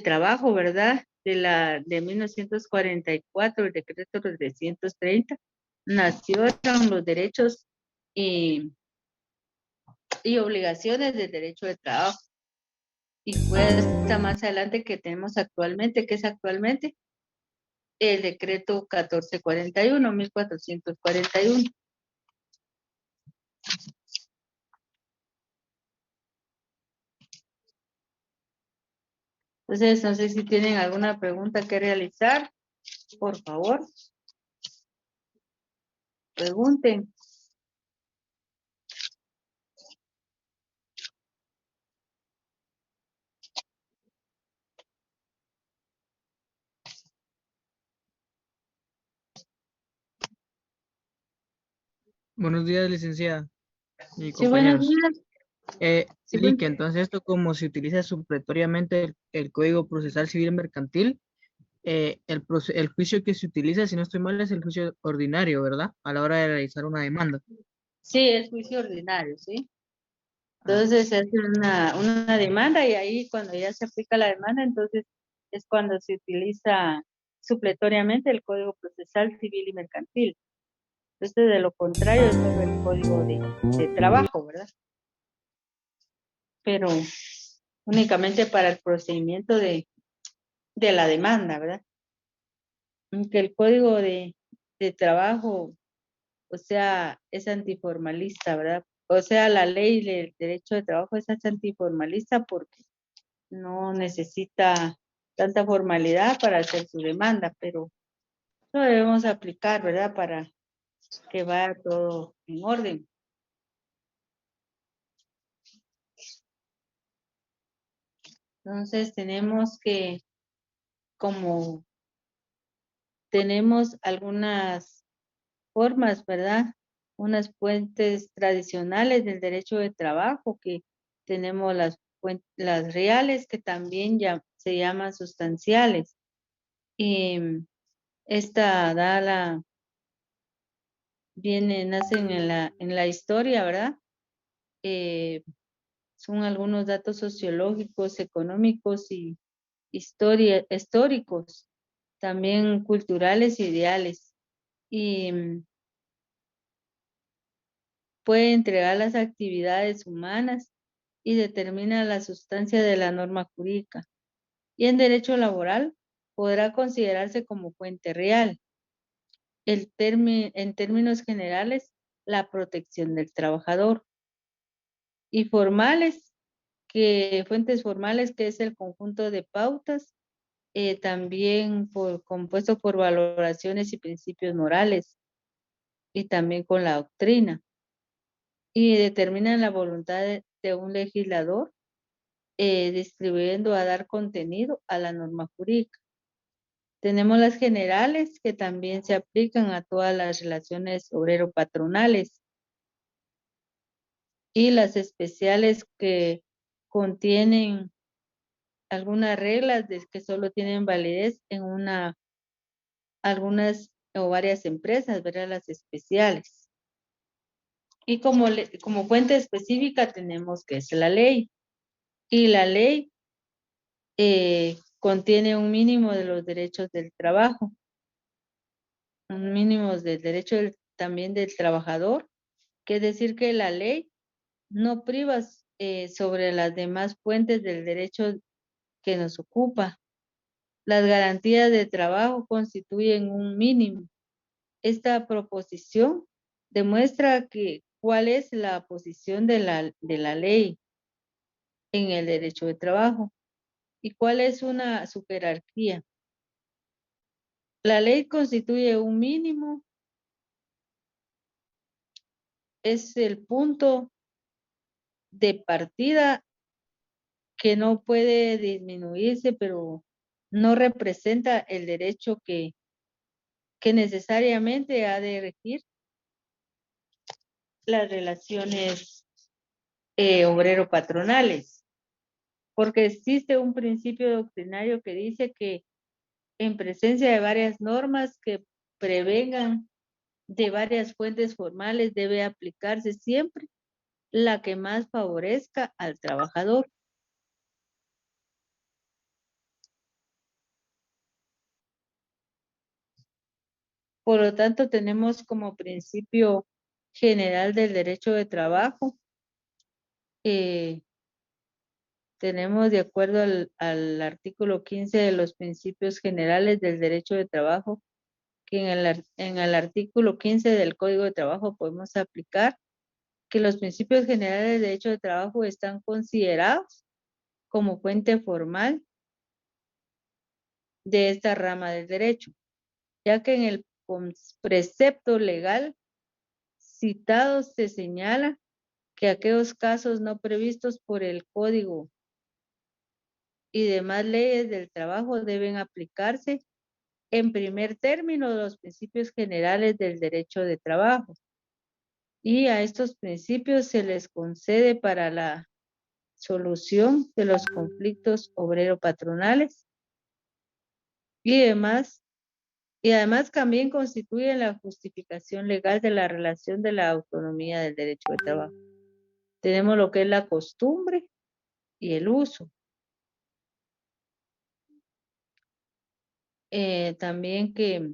Speaker 1: Trabajo, ¿verdad? De 1944, el decreto 330, nacieron los derechos y, y obligaciones del derecho de trabajo. Y fue hasta más adelante que tenemos actualmente, que es actualmente el decreto 1441, 1441. Entonces, no sé si tienen alguna pregunta que realizar, por favor, pregunten.
Speaker 7: Buenos días, licenciada y
Speaker 1: Sí, buenos
Speaker 7: compañeros.
Speaker 1: días. Sí,
Speaker 7: Lick, entonces esto como se utiliza supletoriamente el Código Procesal Civil Mercantil, el juicio que se utiliza, si no estoy mal, es el juicio ordinario, ¿verdad? A la hora de realizar una demanda.
Speaker 1: sí, es juicio ordinario, ¿sí?
Speaker 7: Ah,
Speaker 1: Entonces se hace una demanda y ahí cuando ya se aplica la demanda, entonces es cuando se utiliza supletoriamente el Código Procesal Civil y Mercantil. Entonces, de lo contrario, es solo el Código de Trabajo, ¿verdad? Pero únicamente para el procedimiento de la demanda, ¿verdad? Aunque el Código de Trabajo, o sea, es antiformalista, ¿verdad? O sea, la ley del derecho de trabajo es antiformalista porque no necesita tanta formalidad para hacer su demanda, pero lo debemos aplicar, ¿verdad? Para que vaya todo en orden. Entonces tenemos que, como tenemos algunas formas, ¿verdad? Unas fuentes tradicionales del derecho de trabajo, que tenemos las reales, que también ya se llaman sustanciales. Y esta nacen en la historia, ¿verdad? Son algunos datos sociológicos, económicos y históricos, también culturales y ideales. Y puede entregar las actividades humanas y determina la sustancia de la norma jurídica. Y en derecho laboral podrá considerarse como fuente real. En términos generales, la protección del trabajador. Y fuentes formales, que es el conjunto de pautas, también compuesto por valoraciones y principios morales, y también con la doctrina. Y determinan la voluntad de un legislador distribuyendo a dar contenido a la norma jurídica. Tenemos las generales que también se aplican a todas las relaciones obrero-patronales y las especiales que contienen algunas reglas que solo tienen validez en algunas o varias empresas, ¿verdad? Las especiales. Y como fuente específica tenemos que es la ley. Y la ley contiene un mínimo de los derechos del trabajo, un mínimo del derecho también del trabajador, que es decir que la ley no priva sobre las demás fuentes del derecho que nos ocupa. Las garantías de trabajo constituyen un mínimo. Esta proposición demuestra cuál es la posición de la ley en el derecho de trabajo y cuál es su jerarquía. La ley constituye un mínimo, es el punto de partida que no puede disminuirse, pero no representa el derecho que necesariamente ha de regir las relaciones obrero-patronales, porque existe un principio doctrinario que dice que en presencia de varias normas que prevengan de varias fuentes formales debe aplicarse siempre la que más favorezca al trabajador. Por lo tanto, tenemos como principio general del derecho de trabajo, tenemos de acuerdo al artículo 15 de los principios generales del derecho de trabajo, que en el artículo 15 del Código de Trabajo podemos aplicar que los principios generales del derecho de trabajo están considerados como fuente formal de esta rama del derecho, ya que en el precepto legal citado se señala que aquellos casos no previstos por el Código y demás leyes del trabajo deben aplicarse en primer término los principios generales del derecho de trabajo. Y a estos principios se les concede para la solución de los conflictos obrero-patronales y demás. Y además también constituyen la justificación legal de la relación de la autonomía del derecho de trabajo. Tenemos lo que es la costumbre y el uso. También que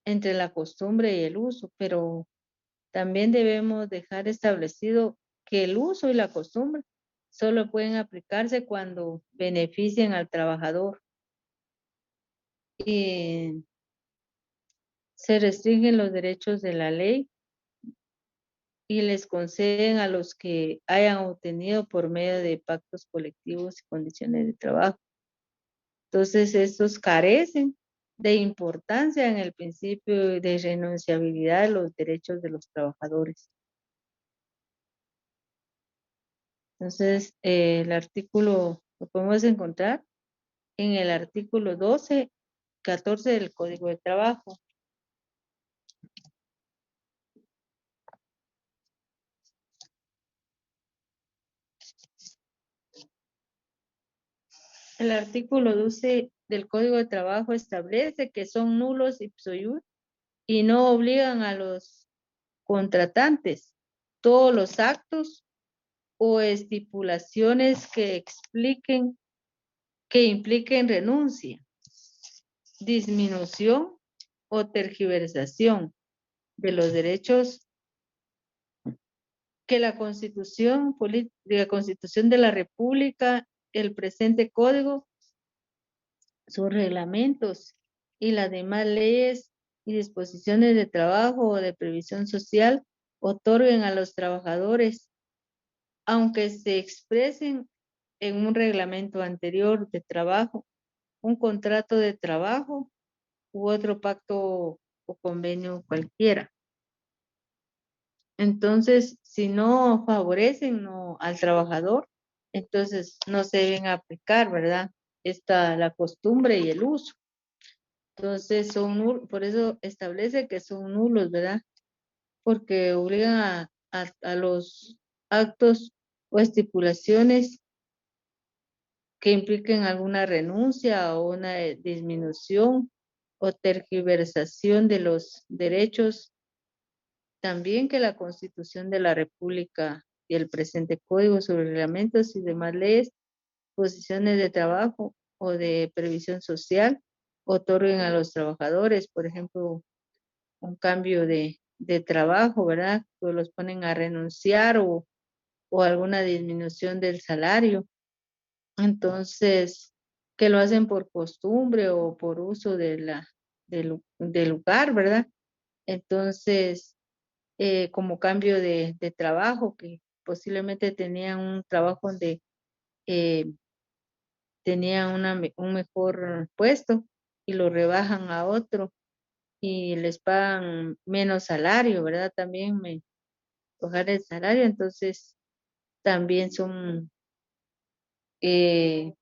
Speaker 1: entre la costumbre y el uso, pero también debemos dejar establecido que el uso y la costumbre solo pueden aplicarse cuando beneficien al trabajador. Y se restringen los derechos de la ley y les conceden a los que hayan obtenido por medio de pactos colectivos y condiciones de trabajo. Entonces, estos carecen de importancia en el principio de renunciabilidad de los derechos de los trabajadores. Entonces, el artículo lo podemos encontrar en el artículo 12, 14 del Código de Trabajo. El artículo 12 del Código de Trabajo establece que son nulos ipso iure y no obligan a los contratantes todos los actos o estipulaciones que impliquen renuncia, disminución o tergiversación de los derechos que la Constitución de la República, el presente código, sus reglamentos y las demás leyes y disposiciones de trabajo o de previsión social otorguen a los trabajadores, aunque se expresen en un reglamento anterior de trabajo, un contrato de trabajo u otro pacto o convenio cualquiera. Entonces, si no favorecen al trabajador, entonces no se deben aplicar, ¿verdad? está la costumbre y el uso. Entonces por eso establece que son nulos, ¿verdad? Porque obligan a los actos o estipulaciones que impliquen alguna renuncia o una disminución o tergiversación de los derechos, también que la Constitución de la República y el presente Código sobre reglamentos y demás leyes, posiciones de trabajo o de previsión social otorguen a los trabajadores, por ejemplo, un cambio de trabajo, ¿verdad? O los ponen a renunciar o alguna disminución del salario. Entonces, que lo hacen por costumbre o por uso del lugar, ¿verdad? Entonces, como cambio de trabajo, que posiblemente tenían un trabajo donde eh, tenían un mejor puesto y lo rebajan a otro y les pagan menos salario, ¿verdad? También bajar el salario, entonces también son eh,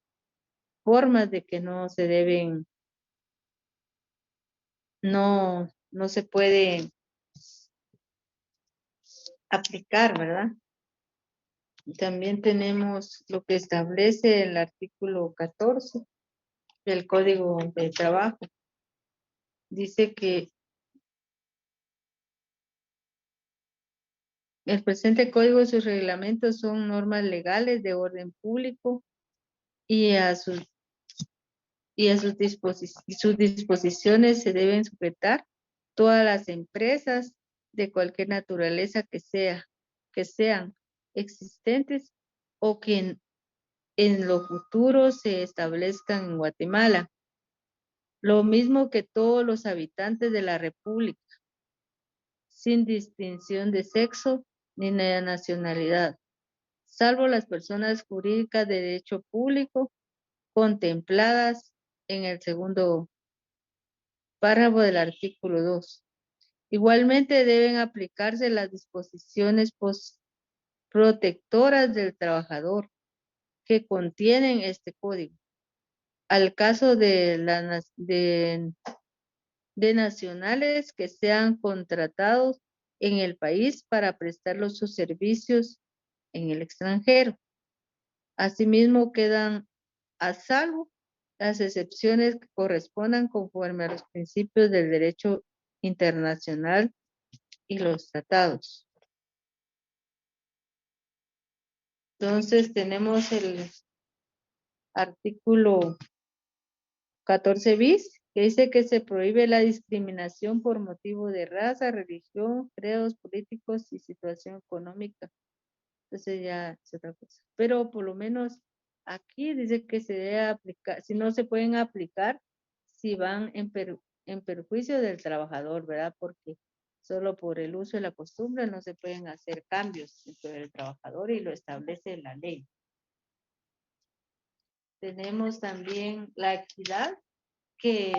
Speaker 1: formas de que no se deben, no se puede aplicar, ¿verdad? También tenemos lo que establece el artículo 14 del Código de Trabajo. Dice que el presente código y sus reglamentos son normas legales de orden público y sus disposiciones se deben sujetar todas las empresas de cualquier naturaleza que sean existentes o que en lo futuro se establezcan en Guatemala. Lo mismo que todos los habitantes de la República, sin distinción de sexo ni de nacionalidad, salvo las personas jurídicas de derecho público contempladas en el segundo párrafo del artículo 2. Igualmente deben aplicarse las disposiciones protectoras del trabajador que contienen este código. Al caso de nacionales que sean contratados en el país para prestar sus servicios en el extranjero. Asimismo, quedan a salvo las excepciones que correspondan conforme a los principios del derecho internacional y los tratados. Entonces, tenemos el artículo 14 bis, que dice que se prohíbe la discriminación por motivo de raza, religión, credos políticos y situación económica. Entonces ya es otra cosa. Pero por lo menos aquí dice que se debe aplicar, si no se pueden aplicar, si van en perjuicio del trabajador, ¿verdad? Porque solo por el uso de la costumbre no se pueden hacer cambios dentro del trabajador y lo establece la ley. Tenemos también la equidad, que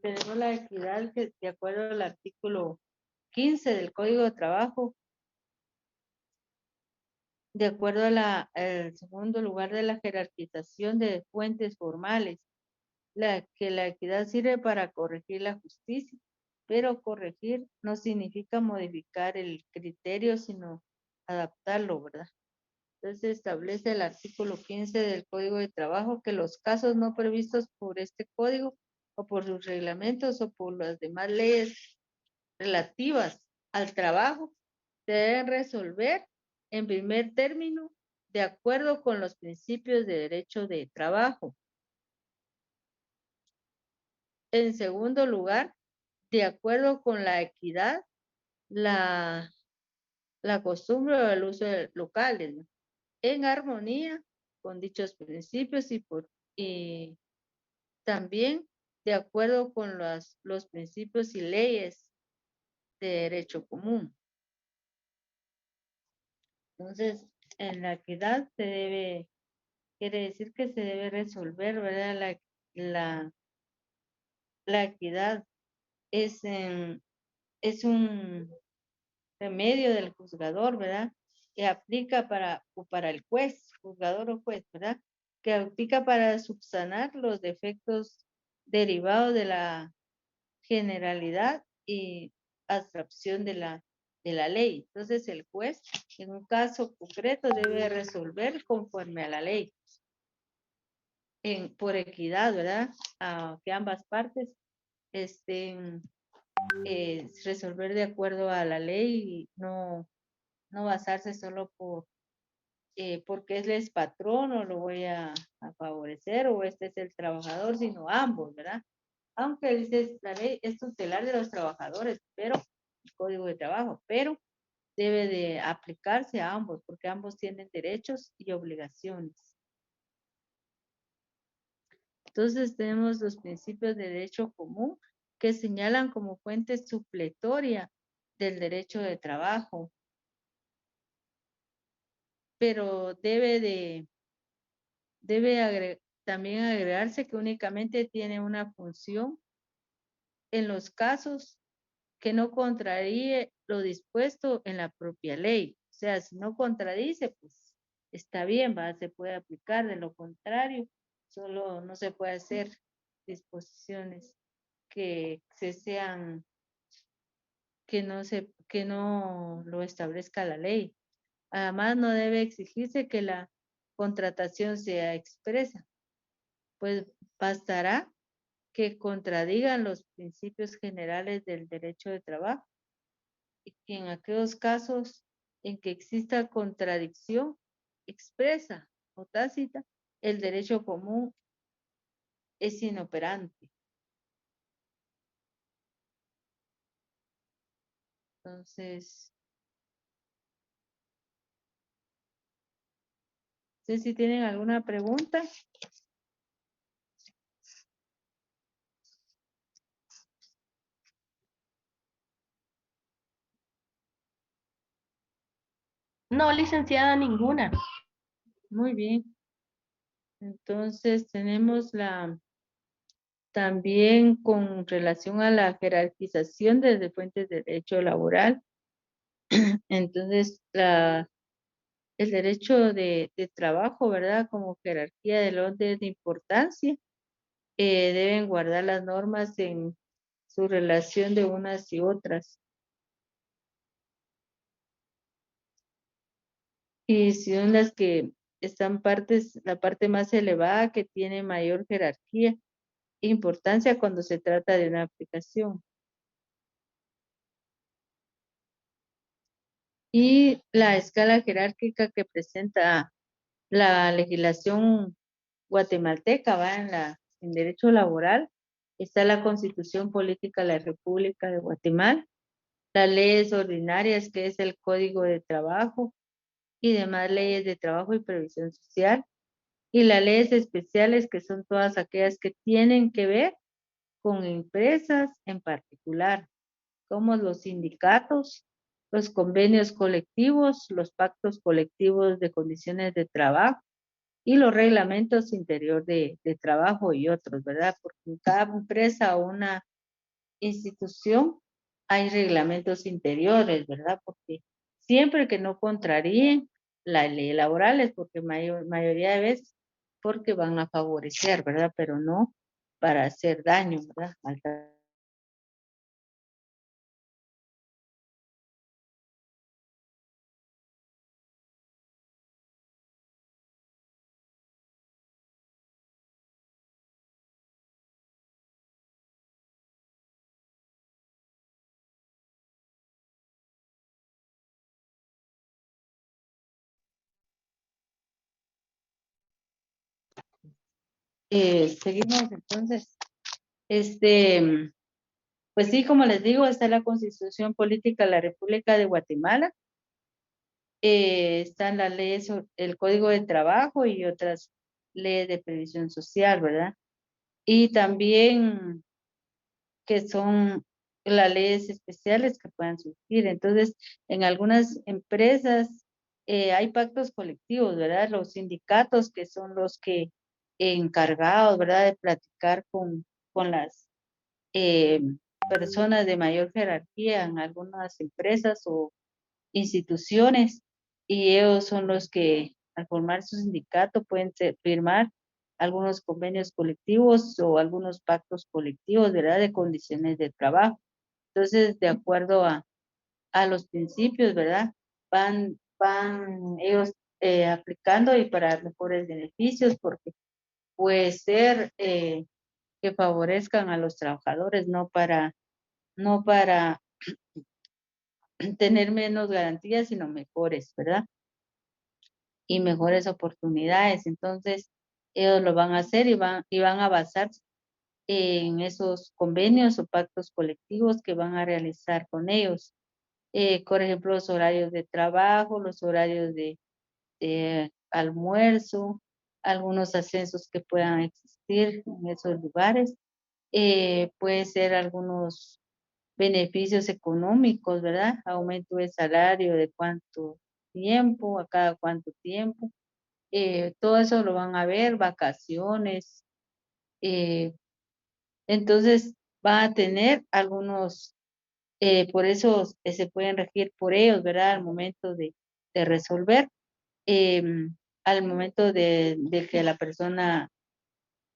Speaker 1: tenemos la equidad que de acuerdo al artículo 15 del Código de Trabajo, de acuerdo al segundo lugar de la jerarquización de fuentes formales, que la equidad sirve para corregir la justicia, pero corregir no significa modificar el criterio, sino adaptarlo, ¿verdad? Entonces establece el artículo 15 del Código de Trabajo que los casos no previstos por este código o por sus reglamentos o por las demás leyes relativas al trabajo se deben resolver en primer término de acuerdo con los principios de derecho de trabajo. En segundo lugar, de acuerdo con la equidad, la costumbre o el uso de locales, ¿no? En armonía con dichos principios y también de acuerdo con los principios y leyes de derecho común. Entonces, en la equidad quiere decir que se debe resolver, ¿verdad? La equidad es un remedio del juzgador, ¿verdad? Que aplica para el juez, juzgador o juez, ¿verdad? que aplica para subsanar los defectos derivados de la generalidad y abstracción de la ley. Entonces, el juez, en un caso concreto, debe resolver conforme a la ley, por equidad, ¿verdad? Que ambas partes estén resolver de acuerdo a la ley y no basarse solo porque él es patrón o lo voy a favorecer o este es el trabajador, sino ambos, ¿verdad? Aunque dice la ley es tutelar de los trabajadores, pero el Código de Trabajo, pero debe de aplicarse a ambos porque ambos tienen derechos y obligaciones. Entonces tenemos los principios de derecho común que señalan como fuente supletoria del derecho de trabajo, pero también agregarse que únicamente tiene una función en los casos que no contraríe lo dispuesto en la propia ley. O sea, si no contradice, pues está bien, se puede aplicar. De lo contrario, solo no se puede hacer disposiciones que que no lo establezca la ley. Además, no debe exigirse que la contratación sea expresa, pues bastará que contradigan los principios generales del derecho de trabajo y que en aquellos casos en que exista contradicción expresa o tácita, el derecho común es inoperante. Entonces, no sé si tienen alguna pregunta.
Speaker 3: No, licenciada, ninguna.
Speaker 1: Muy bien. Entonces, tenemos también con relación a la jerarquización desde fuentes de derecho laboral. Entonces, el derecho de trabajo, ¿verdad? Como jerarquía del orden de importancia, deben guardar las normas en su relación de unas y otras. Y son las que están la parte más elevada que tiene mayor jerarquía e importancia cuando se trata de una aplicación. Y la escala jerárquica que presenta la legislación guatemalteca, va en derecho laboral, está la Constitución Política de la República de Guatemala, las leyes ordinarias, que es el Código de Trabajo y demás leyes de trabajo y previsión social, y las leyes especiales, que son todas aquellas que tienen que ver con empresas en particular, como los sindicatos, los convenios colectivos, los pactos colectivos de condiciones de trabajo y los reglamentos interior de trabajo y otros, ¿verdad? Porque en cada empresa o una institución hay reglamentos interiores, ¿verdad? Porque siempre que no contraríen la ley laboral es porque mayoría de veces porque van a favorecer, ¿verdad? Pero no para hacer daño, ¿verdad? Seguimos entonces. Pues sí, como les digo, está la Constitución Política de la República de Guatemala, están las leyes, el Código de Trabajo y otras leyes de previsión social, ¿verdad? Y también que son las leyes especiales que puedan surgir. Entonces, en algunas empresas hay pactos colectivos, ¿verdad? Los sindicatos que son los que encargados, ¿verdad? De platicar con las eh, personas de mayor jerarquía en algunas empresas o instituciones, y ellos son los que al formar su sindicato pueden firmar algunos convenios colectivos o algunos pactos colectivos, ¿verdad? De condiciones de trabajo. Entonces, de acuerdo a los principios, ¿verdad? Van ellos aplicando y para mejores beneficios, porque puede ser que favorezcan a los trabajadores, no para tener menos garantías, sino mejores, ¿verdad? Y mejores oportunidades. Entonces, ellos lo van a hacer y van a basarse en esos convenios o pactos colectivos que van a realizar con ellos. Por ejemplo, los horarios de trabajo, los horarios de almuerzo, algunos ascensos que puedan existir en esos lugares. Puede ser algunos beneficios económicos, ¿verdad? Aumento de salario de cuánto tiempo, a cada cuánto tiempo. Todo eso lo van a ver, vacaciones. Entonces, van a tener algunos, por eso se pueden regir por ellos, ¿verdad? Al momento de resolver, al momento de que la persona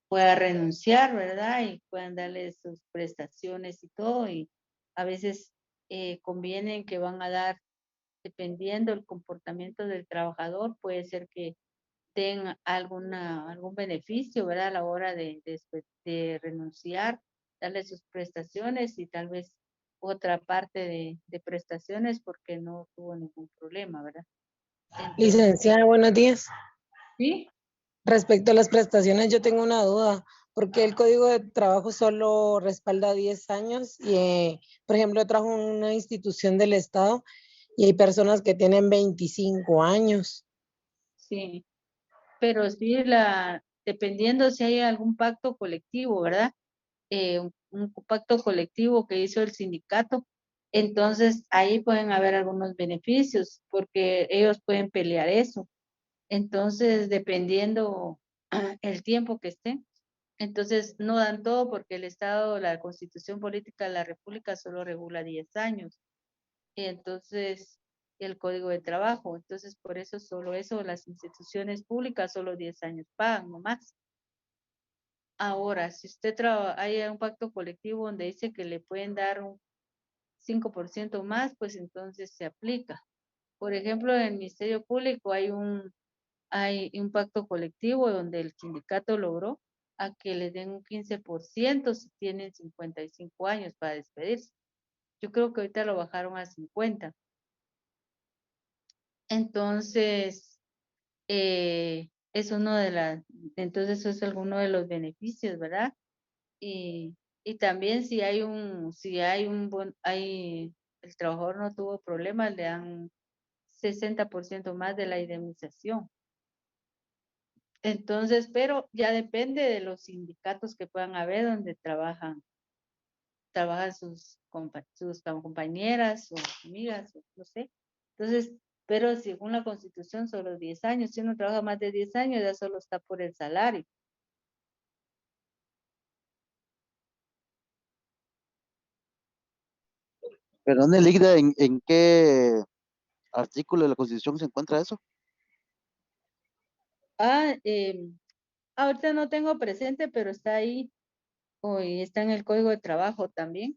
Speaker 1: pueda renunciar, ¿verdad? Y puedan darle sus prestaciones y todo. Y a veces convienen que van a dar, dependiendo del comportamiento del trabajador, puede ser que den algún beneficio, ¿verdad? A la hora de renunciar, darle sus prestaciones y tal vez otra parte de prestaciones porque no tuvo ningún problema, ¿verdad? Entonces,
Speaker 8: Licenciada, buenos días.
Speaker 1: ¿sí?
Speaker 8: Respecto a las prestaciones, yo tengo una duda, porque el Código de Trabajo solo respalda 10 años y, por ejemplo, yo trabajo en una institución del Estado y hay personas que tienen 25 años.
Speaker 1: Sí, pero sí, dependiendo si hay algún pacto colectivo, ¿verdad? Un pacto colectivo que hizo el sindicato, entonces ahí pueden haber algunos beneficios porque ellos pueden pelear eso. Entonces, dependiendo el tiempo que esté, entonces no dan todo porque el Estado, la Constitución Política de la República solo regula 10 años. Entonces, el Código de Trabajo. Entonces, por eso solo eso, las instituciones públicas solo 10 años pagan, no más. Ahora, si usted hay un pacto colectivo donde dice que le pueden dar un 5% más, pues entonces se aplica. Por ejemplo, en el Ministerio Público hay un pacto colectivo donde el sindicato logró a que les den un 15% si tienen 55 años para despedirse. Yo creo que ahorita lo bajaron a 50. Entonces, es entonces eso es alguno de los beneficios, ¿verdad? Y también si hay el trabajador no tuvo problemas, le dan 60% más de la indemnización. Entonces, pero ya depende de los sindicatos que puedan haber donde trabajan sus compañeras o amigas, o no sé. Entonces, pero según la Constitución, solo 10 años. Si uno trabaja más de 10 años, ya solo está por el salario.
Speaker 9: Perdón, Eligda, ¿en qué artículo de la Constitución se encuentra eso?
Speaker 1: Ahorita no tengo presente, pero está ahí. Hoy está en el Código de Trabajo también,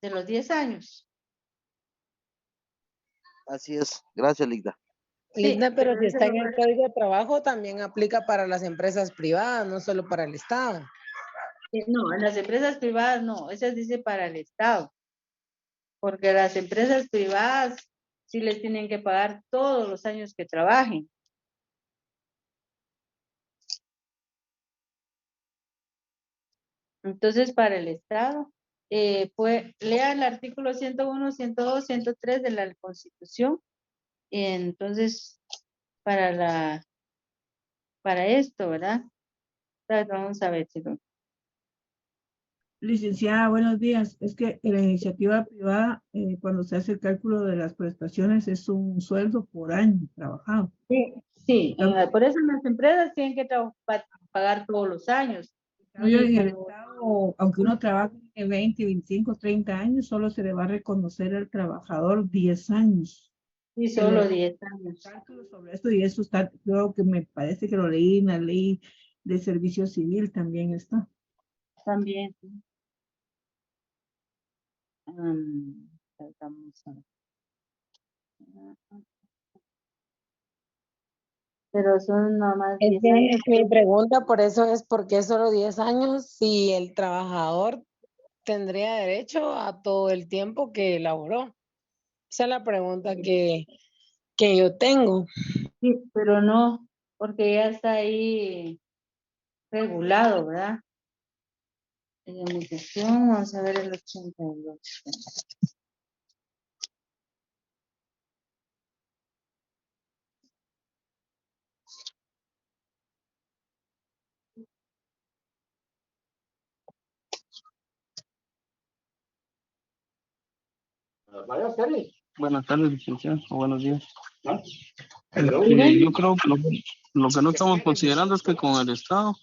Speaker 1: de los 10 años.
Speaker 9: Así es. Gracias, Eligda.
Speaker 1: Sí,
Speaker 8: Linda, pero si
Speaker 1: ese
Speaker 8: está en
Speaker 1: lo
Speaker 8: el Código de Trabajo, también aplica para las empresas privadas, no solo para el Estado.
Speaker 1: No, en las empresas privadas no, esas dice para el Estado, porque las empresas privadas sí les tienen que pagar todos los años que trabajen. Entonces, para el Estado, pues lea el artículo 101, 102, 103 de la Constitución. Entonces, para esto, ¿verdad? Entonces, vamos a ver si
Speaker 10: Licenciada, buenos días. Es que en la iniciativa privada, cuando se hace el cálculo de las prestaciones, es un sueldo por año trabajado.
Speaker 1: Sí, por eso las empresas tienen que pagar todos los años.
Speaker 10: En el Estado, aunque uno trabaje 20, 25, 30 años, solo se le va a reconocer al trabajador 10 años.
Speaker 1: Y
Speaker 10: que
Speaker 1: solo
Speaker 10: le
Speaker 1: 10 años.
Speaker 10: cálculo sobre esto y eso está, creo que me parece que lo leí en la ley de servicio civil también está.
Speaker 1: También. Vamos a ver. Pero son nomás
Speaker 8: Es
Speaker 1: 10
Speaker 8: que
Speaker 1: años.
Speaker 8: mi pregunta por eso es ¿por qué solo 10 años si el trabajador tendría derecho a todo el tiempo que elaboró? Esa es la pregunta que yo tengo.
Speaker 1: Sí, pero no, porque ya está ahí regulado, ¿verdad? Indemnización, vamos a ver el 82.
Speaker 11: Buenas tardes, licenciado, o buenos días.
Speaker 1: Digan.
Speaker 11: Yo creo que lo que no estamos considerando es que con el Estado,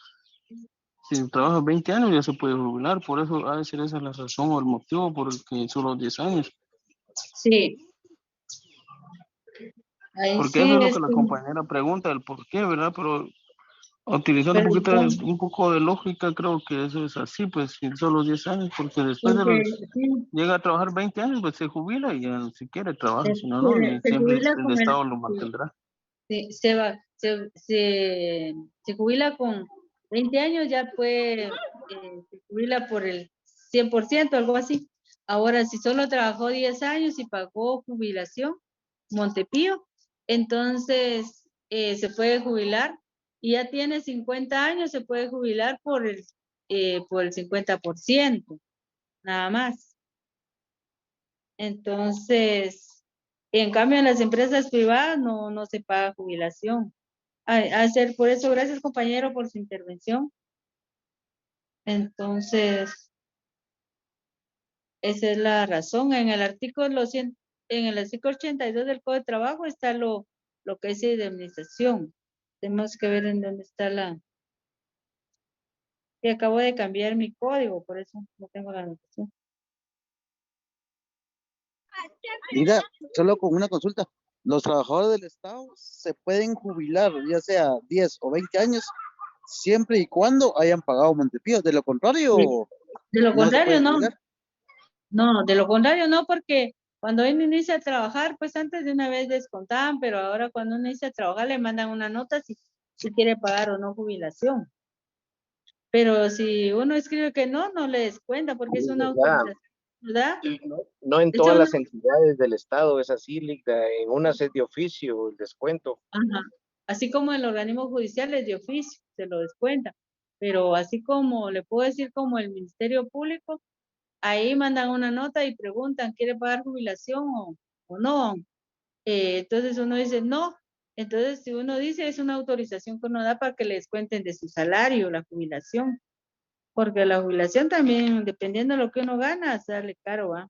Speaker 11: si trabaja 20 años ya se puede jubilar, por eso ha de ser esa la razón o el motivo por el que solo 10 años.
Speaker 1: Sí, ahí
Speaker 11: Porque
Speaker 1: sí
Speaker 11: eso es lo
Speaker 1: es
Speaker 11: que la
Speaker 1: como-
Speaker 11: compañera pregunta, el por qué, ¿verdad? Pero utilizando
Speaker 1: pero
Speaker 11: un poco de lógica, creo que eso es así, pues si solo 10 años, porque después de
Speaker 1: porque
Speaker 11: los,
Speaker 1: sí,
Speaker 11: llega a trabajar 20 años, pues se jubila y ya si quiere trabaja, si no, no, y
Speaker 1: se
Speaker 11: siempre
Speaker 1: jubila
Speaker 11: el
Speaker 1: con
Speaker 11: Estado lo
Speaker 1: sí,
Speaker 11: mantendrá.
Speaker 1: sí, se jubila con 20 años, ya puede, se jubila por el 100%, algo así. Ahora, si solo trabajó 10 años y pagó jubilación, Montepío, entonces se puede jubilar y ya tiene 50 años, se puede jubilar por el 50%, nada más. Entonces, en cambio, en las empresas privadas no se paga jubilación. Hacer por eso, gracias compañero por su intervención. Entonces, esa es la razón. En el artículo 82 del Código de Trabajo está lo que es indemnización. Tenemos que ver en dónde está y acabo de cambiar mi código, por eso no tengo la anotación.
Speaker 9: Mira, solo con una consulta. Los trabajadores del Estado se pueden jubilar, ya sea 10 o 20 años, siempre y cuando hayan pagado Montepío. De lo contrario,
Speaker 1: De lo
Speaker 9: no se
Speaker 1: contrario,
Speaker 9: pueden
Speaker 1: no.
Speaker 9: jubilar.
Speaker 1: No, de lo contrario no, porque cuando uno inicia a trabajar, pues antes de una vez descontaban, pero ahora cuando uno inicia a trabajar le mandan una nota si quiere pagar o no jubilación. Pero si uno escribe que no le descuenta porque es una autorización, ¿verdad?
Speaker 12: No en
Speaker 1: De hecho,
Speaker 12: todas las entidades del Estado es así, Ligda. En unas es de oficio el descuento.
Speaker 1: ajá, así como el organismo judicial es de oficio, se lo descuenta. Pero así como le puedo decir como el Ministerio Público, ahí mandan una nota y preguntan, ¿quiere pagar jubilación o no? Entonces uno dice no. Entonces, si uno dice es una autorización que uno da para que le descuenten de su salario la jubilación, porque la jubilación también, dependiendo de lo que uno gana, sale caro, ¿va?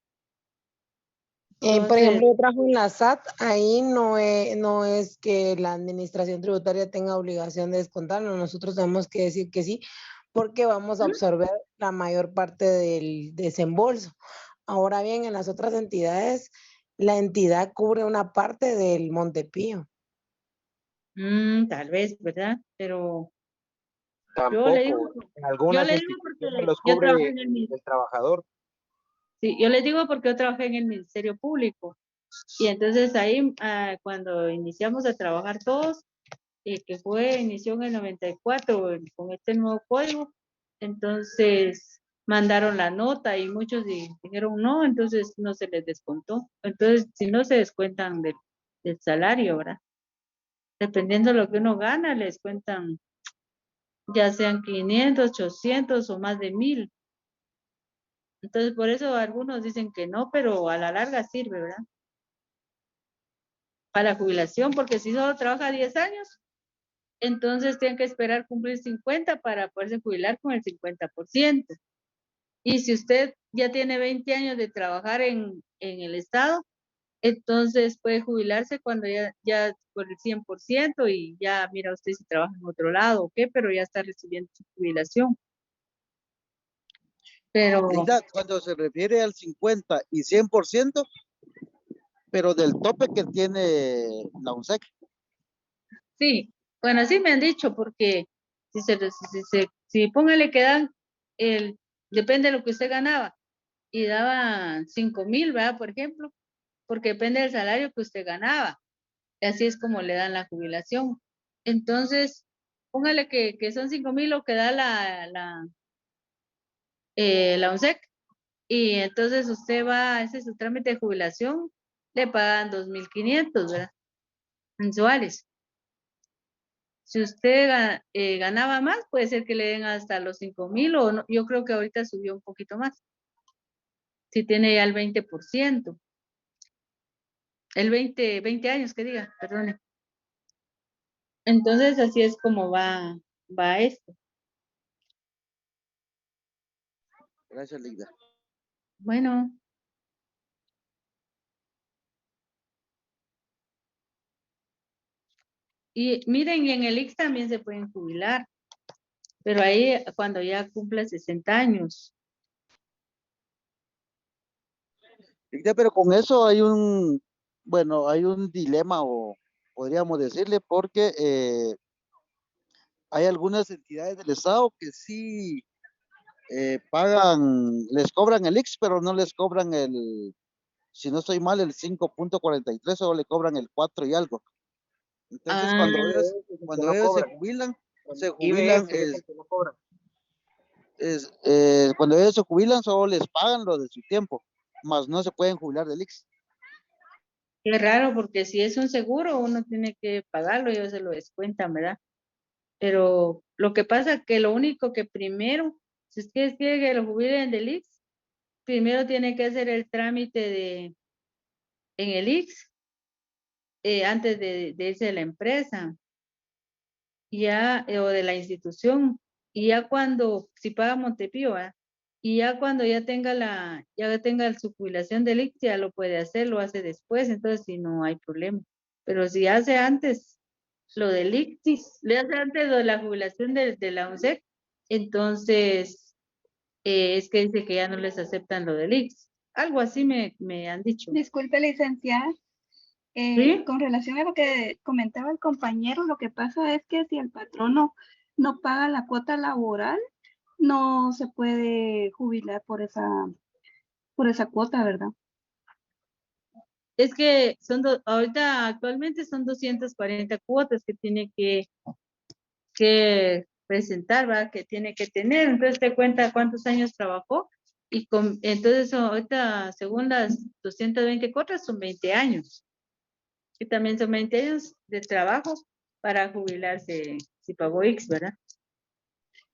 Speaker 8: Por
Speaker 1: Entonces,
Speaker 8: ejemplo, yo trabajo en la SAT, ahí no es que la administración tributaria tenga obligación de descontarlo, nosotros tenemos que decir que sí, porque vamos a absorber la mayor parte del desembolso. Ahora bien, en las otras entidades, la entidad cubre una parte del Montepío.
Speaker 1: tal vez, ¿verdad? Pero yo le digo,
Speaker 12: Tampoco. En
Speaker 1: yo
Speaker 12: algunas
Speaker 1: le digo
Speaker 12: instituciones
Speaker 1: porque
Speaker 12: los
Speaker 1: yo trabajé
Speaker 12: cubre
Speaker 1: en el,
Speaker 12: el trabajador.
Speaker 1: sí, yo les digo porque yo trabajé en el Ministerio Público. Y entonces ahí, cuando iniciamos a trabajar todos, que inició en el 94 con este nuevo código, entonces mandaron la nota y muchos dijeron no, entonces no se les descontó. Entonces, si no se descuentan del salario, ¿verdad? Dependiendo de lo que uno gana, les cuentan ya sean 500, 800 o más de 1000. Entonces, por eso algunos dicen que no, pero a la larga sirve, ¿verdad? Para la jubilación, porque si solo trabaja 10 años, entonces tienen que esperar cumplir 50 para poderse jubilar con el 50%. Y si usted ya tiene 20 años de trabajar en el Estado, entonces puede jubilarse cuando ya por el 100% y ya mira usted si trabaja en otro lado o qué, pero ya está recibiendo su jubilación. Pero
Speaker 9: Linda, cuando se refiere al 50 y 100%, pero del tope que tiene la UNSEC.
Speaker 1: Sí, bueno, así me han dicho, porque si póngale que dan, depende de lo que usted ganaba, y daban 5,000, ¿verdad? Por ejemplo, porque depende del salario que usted ganaba. Así es como le dan la jubilación. Entonces, póngale que son 5,000 lo que da la UNSEC, y entonces usted va, ese es su trámite de jubilación, le pagan 2,500, ¿verdad? Mensuales. Si usted ganaba más, puede ser que le den hasta los 5,000, o no, yo creo que ahorita subió un poquito más. Si tiene ya el 20%. El 20 años, que diga, perdone. Entonces, así es como va esto.
Speaker 9: Gracias, Linda.
Speaker 1: Bueno. Y miren, en el IX también se pueden jubilar, pero ahí cuando ya cumple 60 años.
Speaker 9: Linda, pero con eso hay un, bueno, hay un dilema, o podríamos decirle, porque hay algunas entidades del Estado que sí pagan, les cobran el IX, pero no les cobran si no estoy mal, el 5.43, solo le cobran el 4 y algo. Entonces, cuando ellos se jubilan, cuando ellos se jubilan, solo les pagan lo de su tiempo, más no se pueden jubilar del IX.
Speaker 1: Qué raro, porque si es un seguro, uno tiene que pagarlo y ellos se lo descuentan, ¿verdad? Pero lo que pasa es que lo único que primero, si es que quiere que lo jubilen del IX, primero tiene que hacer el trámite en el IX, antes de irse de la empresa, ya, o de la institución, y ya cuando, si paga Montepío, ¿verdad? Y ya cuando ya tenga su jubilación del IX, ya lo puede hacer, lo hace después, entonces sí no hay problema. Pero si hace antes lo del IX, le hace antes lo de la jubilación de la UNSEC, entonces es que dice que ya no les aceptan lo del IX. Algo así me han dicho.
Speaker 4: Disculpe, licenciada.
Speaker 1: ¿Sí?
Speaker 4: Con relación a lo que comentaba el compañero, lo que pasa es que si el patrono no paga la cuota laboral, no se puede jubilar por esa cuota, ¿verdad?
Speaker 1: Es que ahorita actualmente son 240 cuotas que tiene que presentar, ¿va? Que tiene que tener. Entonces te cuenta cuántos años trabajó, y entonces ahorita según las 220 cuotas son 20 años. Y también son 20 años de trabajo para jubilarse si pagó X, ¿verdad?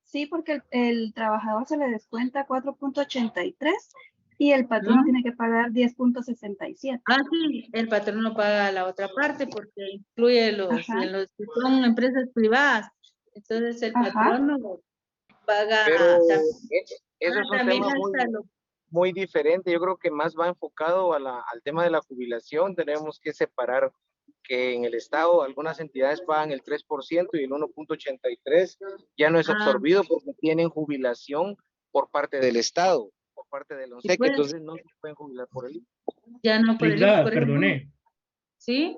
Speaker 4: Sí, porque el trabajador se le descuenta 4.83 y el patrono tiene que pagar 10.67.
Speaker 1: Ah, sí, el patrón no paga la otra parte porque incluye los que son empresas privadas. Entonces el patrono paga.
Speaker 12: Pero eso es un tema muy diferente. Yo creo que más va enfocado al tema de la jubilación. Tenemos que separar que en el Estado algunas entidades pagan el 3% y el 1.83 ya no es absorbido porque tienen jubilación por parte del Estado, por parte del ONSEC, entonces no se pueden jubilar por el IX.
Speaker 1: Ya no por el IX, por
Speaker 13: perdone.
Speaker 1: ¿Sí?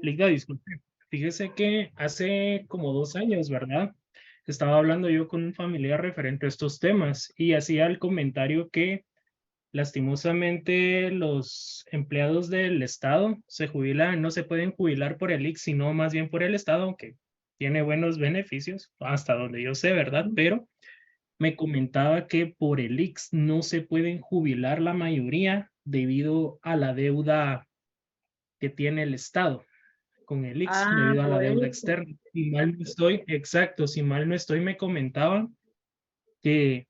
Speaker 13: Liga, disculpe. Fíjese que hace como 2 años, ¿verdad? Estaba hablando yo con un familiar referente a estos temas y hacía el comentario que lastimosamente los empleados del Estado no se pueden jubilar por el IX, sino más bien por el Estado, aunque tiene buenos beneficios, hasta donde yo sé, ¿verdad? Pero me comentaba que por el IX no se pueden jubilar la mayoría debido a la deuda que tiene el Estado con el IX, debido a la deuda externa. Si mal no estoy, me comentaban que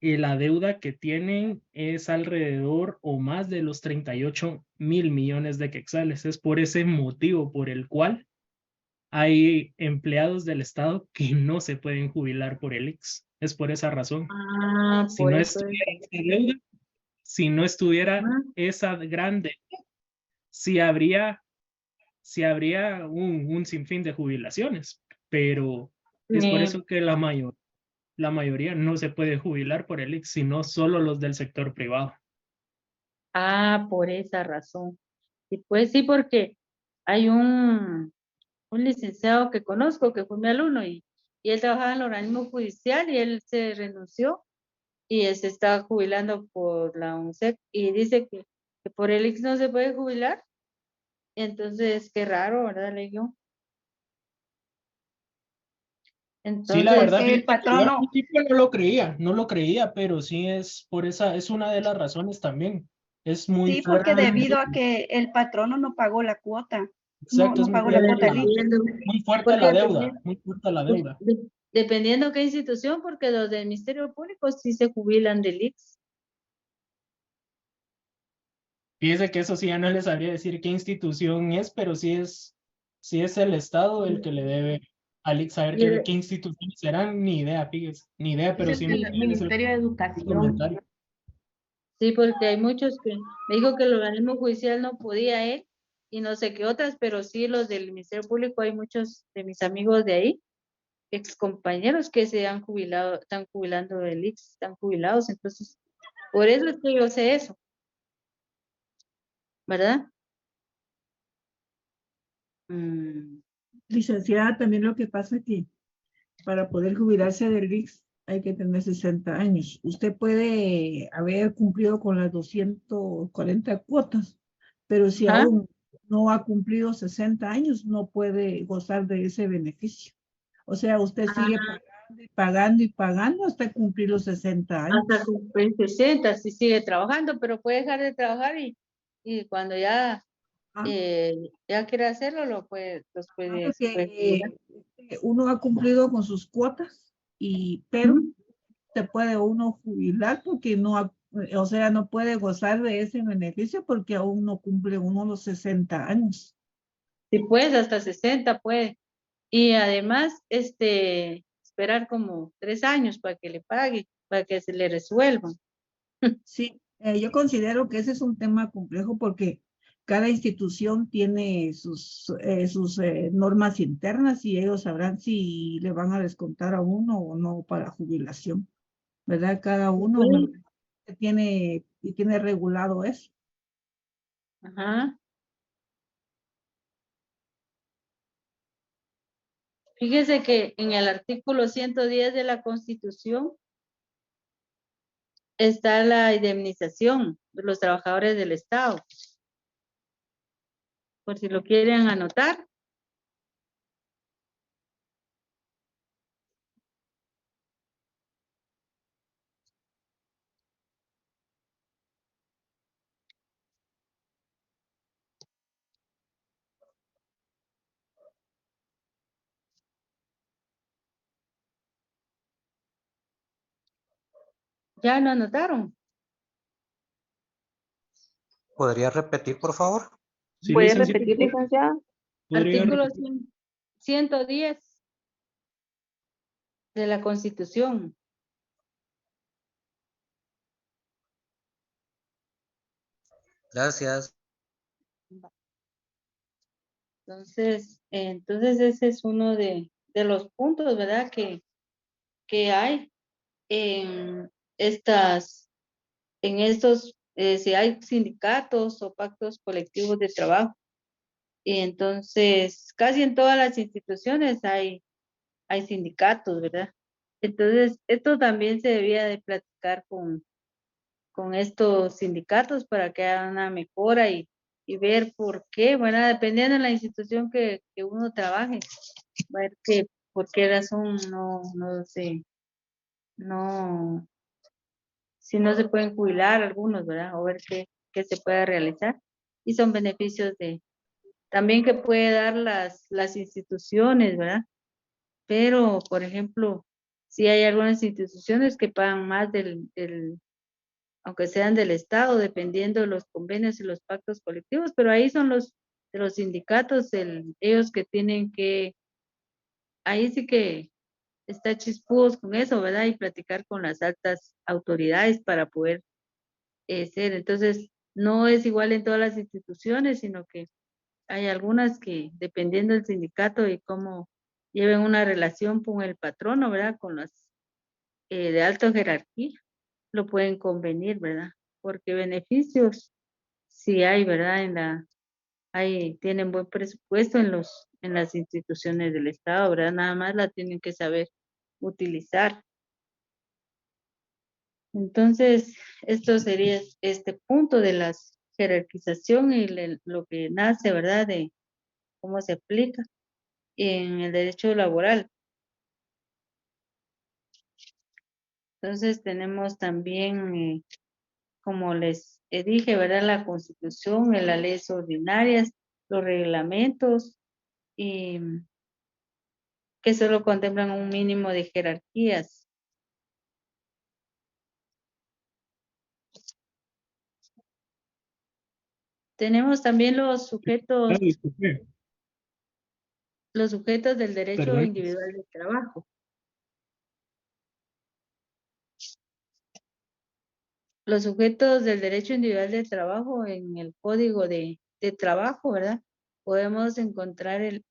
Speaker 13: la deuda que tienen es alrededor o más de los 38,000 millones de quetzales. Es por ese motivo por el cual hay empleados del Estado que no se pueden jubilar por el IX. Es por esa razón. Si no estuviera esa deuda, si no estuviera esa grande, sí habría un sinfín de jubilaciones, pero es por eso que la mayoría no se puede jubilar por el IX, sino solo los del sector privado.
Speaker 1: Por esa razón. Y pues sí, porque hay un licenciado que conozco que fue mi alumno y él trabajaba en el organismo judicial y él se renunció y se está jubilando por la UNSEC y dice que por el IX no se puede jubilar. Entonces, qué raro, ¿verdad? Le digo.
Speaker 13: Sí, la
Speaker 1: Entonces,
Speaker 13: verdad,
Speaker 4: El
Speaker 13: fíjate que yo al
Speaker 4: patrono,
Speaker 13: principio no lo creía, pero sí es por esa, es una de las razones también. Es muy
Speaker 4: sí, porque
Speaker 13: fuerte,
Speaker 4: debido a que el patrono no pagó la cuota,
Speaker 13: exacto, es
Speaker 4: no
Speaker 13: muy
Speaker 4: pagó la
Speaker 13: fuerte
Speaker 4: cuota del IX.
Speaker 13: muy fuerte
Speaker 1: porque
Speaker 13: la deuda, muy fuerte la deuda.
Speaker 1: dependiendo qué institución, porque los del Ministerio Público sí se jubilan del IX.
Speaker 13: Fíjese que eso sí ya no les sabría decir qué institución es, pero sí es el Estado el que le debe al IX saber
Speaker 1: Y el-
Speaker 13: qué instituciones serán, ni idea, fíjese, ni idea, pero
Speaker 3: Es
Speaker 13: sí
Speaker 3: el Ministerio de
Speaker 13: el
Speaker 3: Educación.
Speaker 13: comentario.
Speaker 1: Sí, porque hay muchos que me dijo que el organismo judicial no podía él y no sé qué otras, pero sí los del Ministerio Público, hay muchos de mis amigos de ahí, ex compañeros que se han jubilado, están jubilando del IX, están jubilados, entonces, por eso es que yo sé eso, ¿verdad? Mm,
Speaker 10: Licenciada, también lo que pasa es que para poder jubilarse del IX hay que tener 60 años. Usted puede haber cumplido con las 240 cuotas, pero si
Speaker 1: ajá.
Speaker 10: aún no ha cumplido 60 años, no puede gozar de ese beneficio. O sea, usted sigue pagando y pagando y pagando hasta cumplir los 60 años.
Speaker 1: Hasta cumplir 60, sí sigue trabajando, pero puede dejar de trabajar y cuando ya,
Speaker 10: Ah,
Speaker 1: ya quiere hacerlo, se puede jubilar.
Speaker 10: porque uno ha cumplido con sus cuotas, pero
Speaker 1: Ujú.
Speaker 10: se puede uno jubilar porque o sea, no puede gozar de ese beneficio porque aún no cumple uno los 60 años.
Speaker 1: Si puedes, hasta 60 puede. Y además, esperar como 3 años para que le pague, para que se le resuelva.
Speaker 10: Sí, yo considero que ese es un tema complejo porque cada institución tiene sus normas internas y ellos sabrán si le van a descontar a uno o no para jubilación, ¿verdad? Cada uno
Speaker 1: Sí.
Speaker 10: tiene regulado eso.
Speaker 1: Ajá. Fíjese que en el artículo 110 de la Constitución está la indemnización de los trabajadores del Estado. Por si lo quieren anotar. ¿Ya lo anotaron?
Speaker 5: ¿Podría repetir, por favor?
Speaker 13: Sí,
Speaker 14: ¿Puede
Speaker 13: licenciado,
Speaker 14: repetir, licenciada?
Speaker 13: podría
Speaker 1: Artículo
Speaker 13: repetir.
Speaker 1: 110 de la Constitución.
Speaker 5: Gracias.
Speaker 1: Entonces ese es uno de los puntos, ¿verdad? Que hay en estos, si hay sindicatos o pactos colectivos de trabajo. Y entonces, casi en todas las instituciones hay sindicatos, ¿verdad? Entonces, esto también se debía de platicar con estos sindicatos para que hagan una mejora y ver por qué, bueno, dependiendo de la institución que uno trabaje, ver por qué razón no, si no se pueden jubilar algunos, ¿verdad? O ver qué se puede realizar. Y son beneficios también que puede dar las instituciones, ¿verdad? Pero, por ejemplo, si hay algunas instituciones que pagan más aunque sean del Estado, dependiendo de los convenios y los pactos colectivos, pero ahí son de los sindicatos, ellos que tienen ahí sí que está chispudos con eso, ¿verdad? Y platicar con las altas autoridades para poder ser. Entonces, no es igual en todas las instituciones, sino que hay algunas que, dependiendo del sindicato y cómo lleven una relación con el patrono, ¿verdad? Con las de alta jerarquía, lo pueden convenir, ¿verdad? Porque beneficios sí hay, ¿verdad? tienen buen presupuesto en las instituciones del Estado, ¿verdad? Nada más la tienen que saber utilizar. Entonces, esto sería este punto de la jerarquización y lo que nace, ¿verdad? De cómo se aplica en el derecho laboral. Entonces, tenemos también, como les dije, ¿verdad? La Constitución, las leyes ordinarias, los reglamentos, y que solo contemplan un mínimo de jerarquías. Tenemos también los sujetos
Speaker 13: disculpe,
Speaker 1: del derecho
Speaker 13: perdón.
Speaker 1: individual de trabajo. Los sujetos del derecho individual de trabajo en el Código de Trabajo, ¿verdad? Podemos encontrar en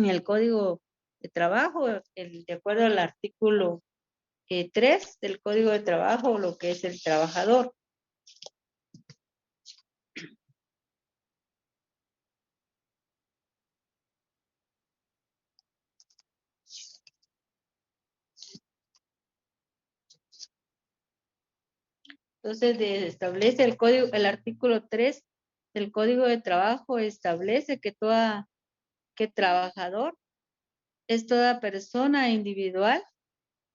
Speaker 1: el Código de Trabajo, de acuerdo al artículo 3 del Código de Trabajo, lo que es el trabajador. Entonces, establece el artículo 3 del Código de Trabajo, establece que trabajador es toda persona individual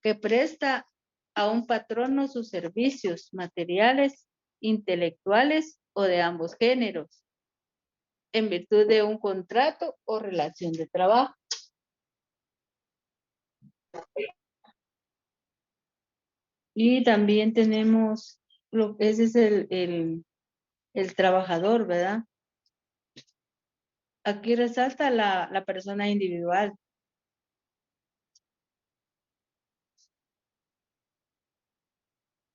Speaker 1: que presta a un patrono sus servicios materiales, intelectuales o de ambos géneros, en virtud de un contrato o relación de trabajo. Y también tenemos ese es el trabajador, ¿verdad? Aquí resalta la persona individual.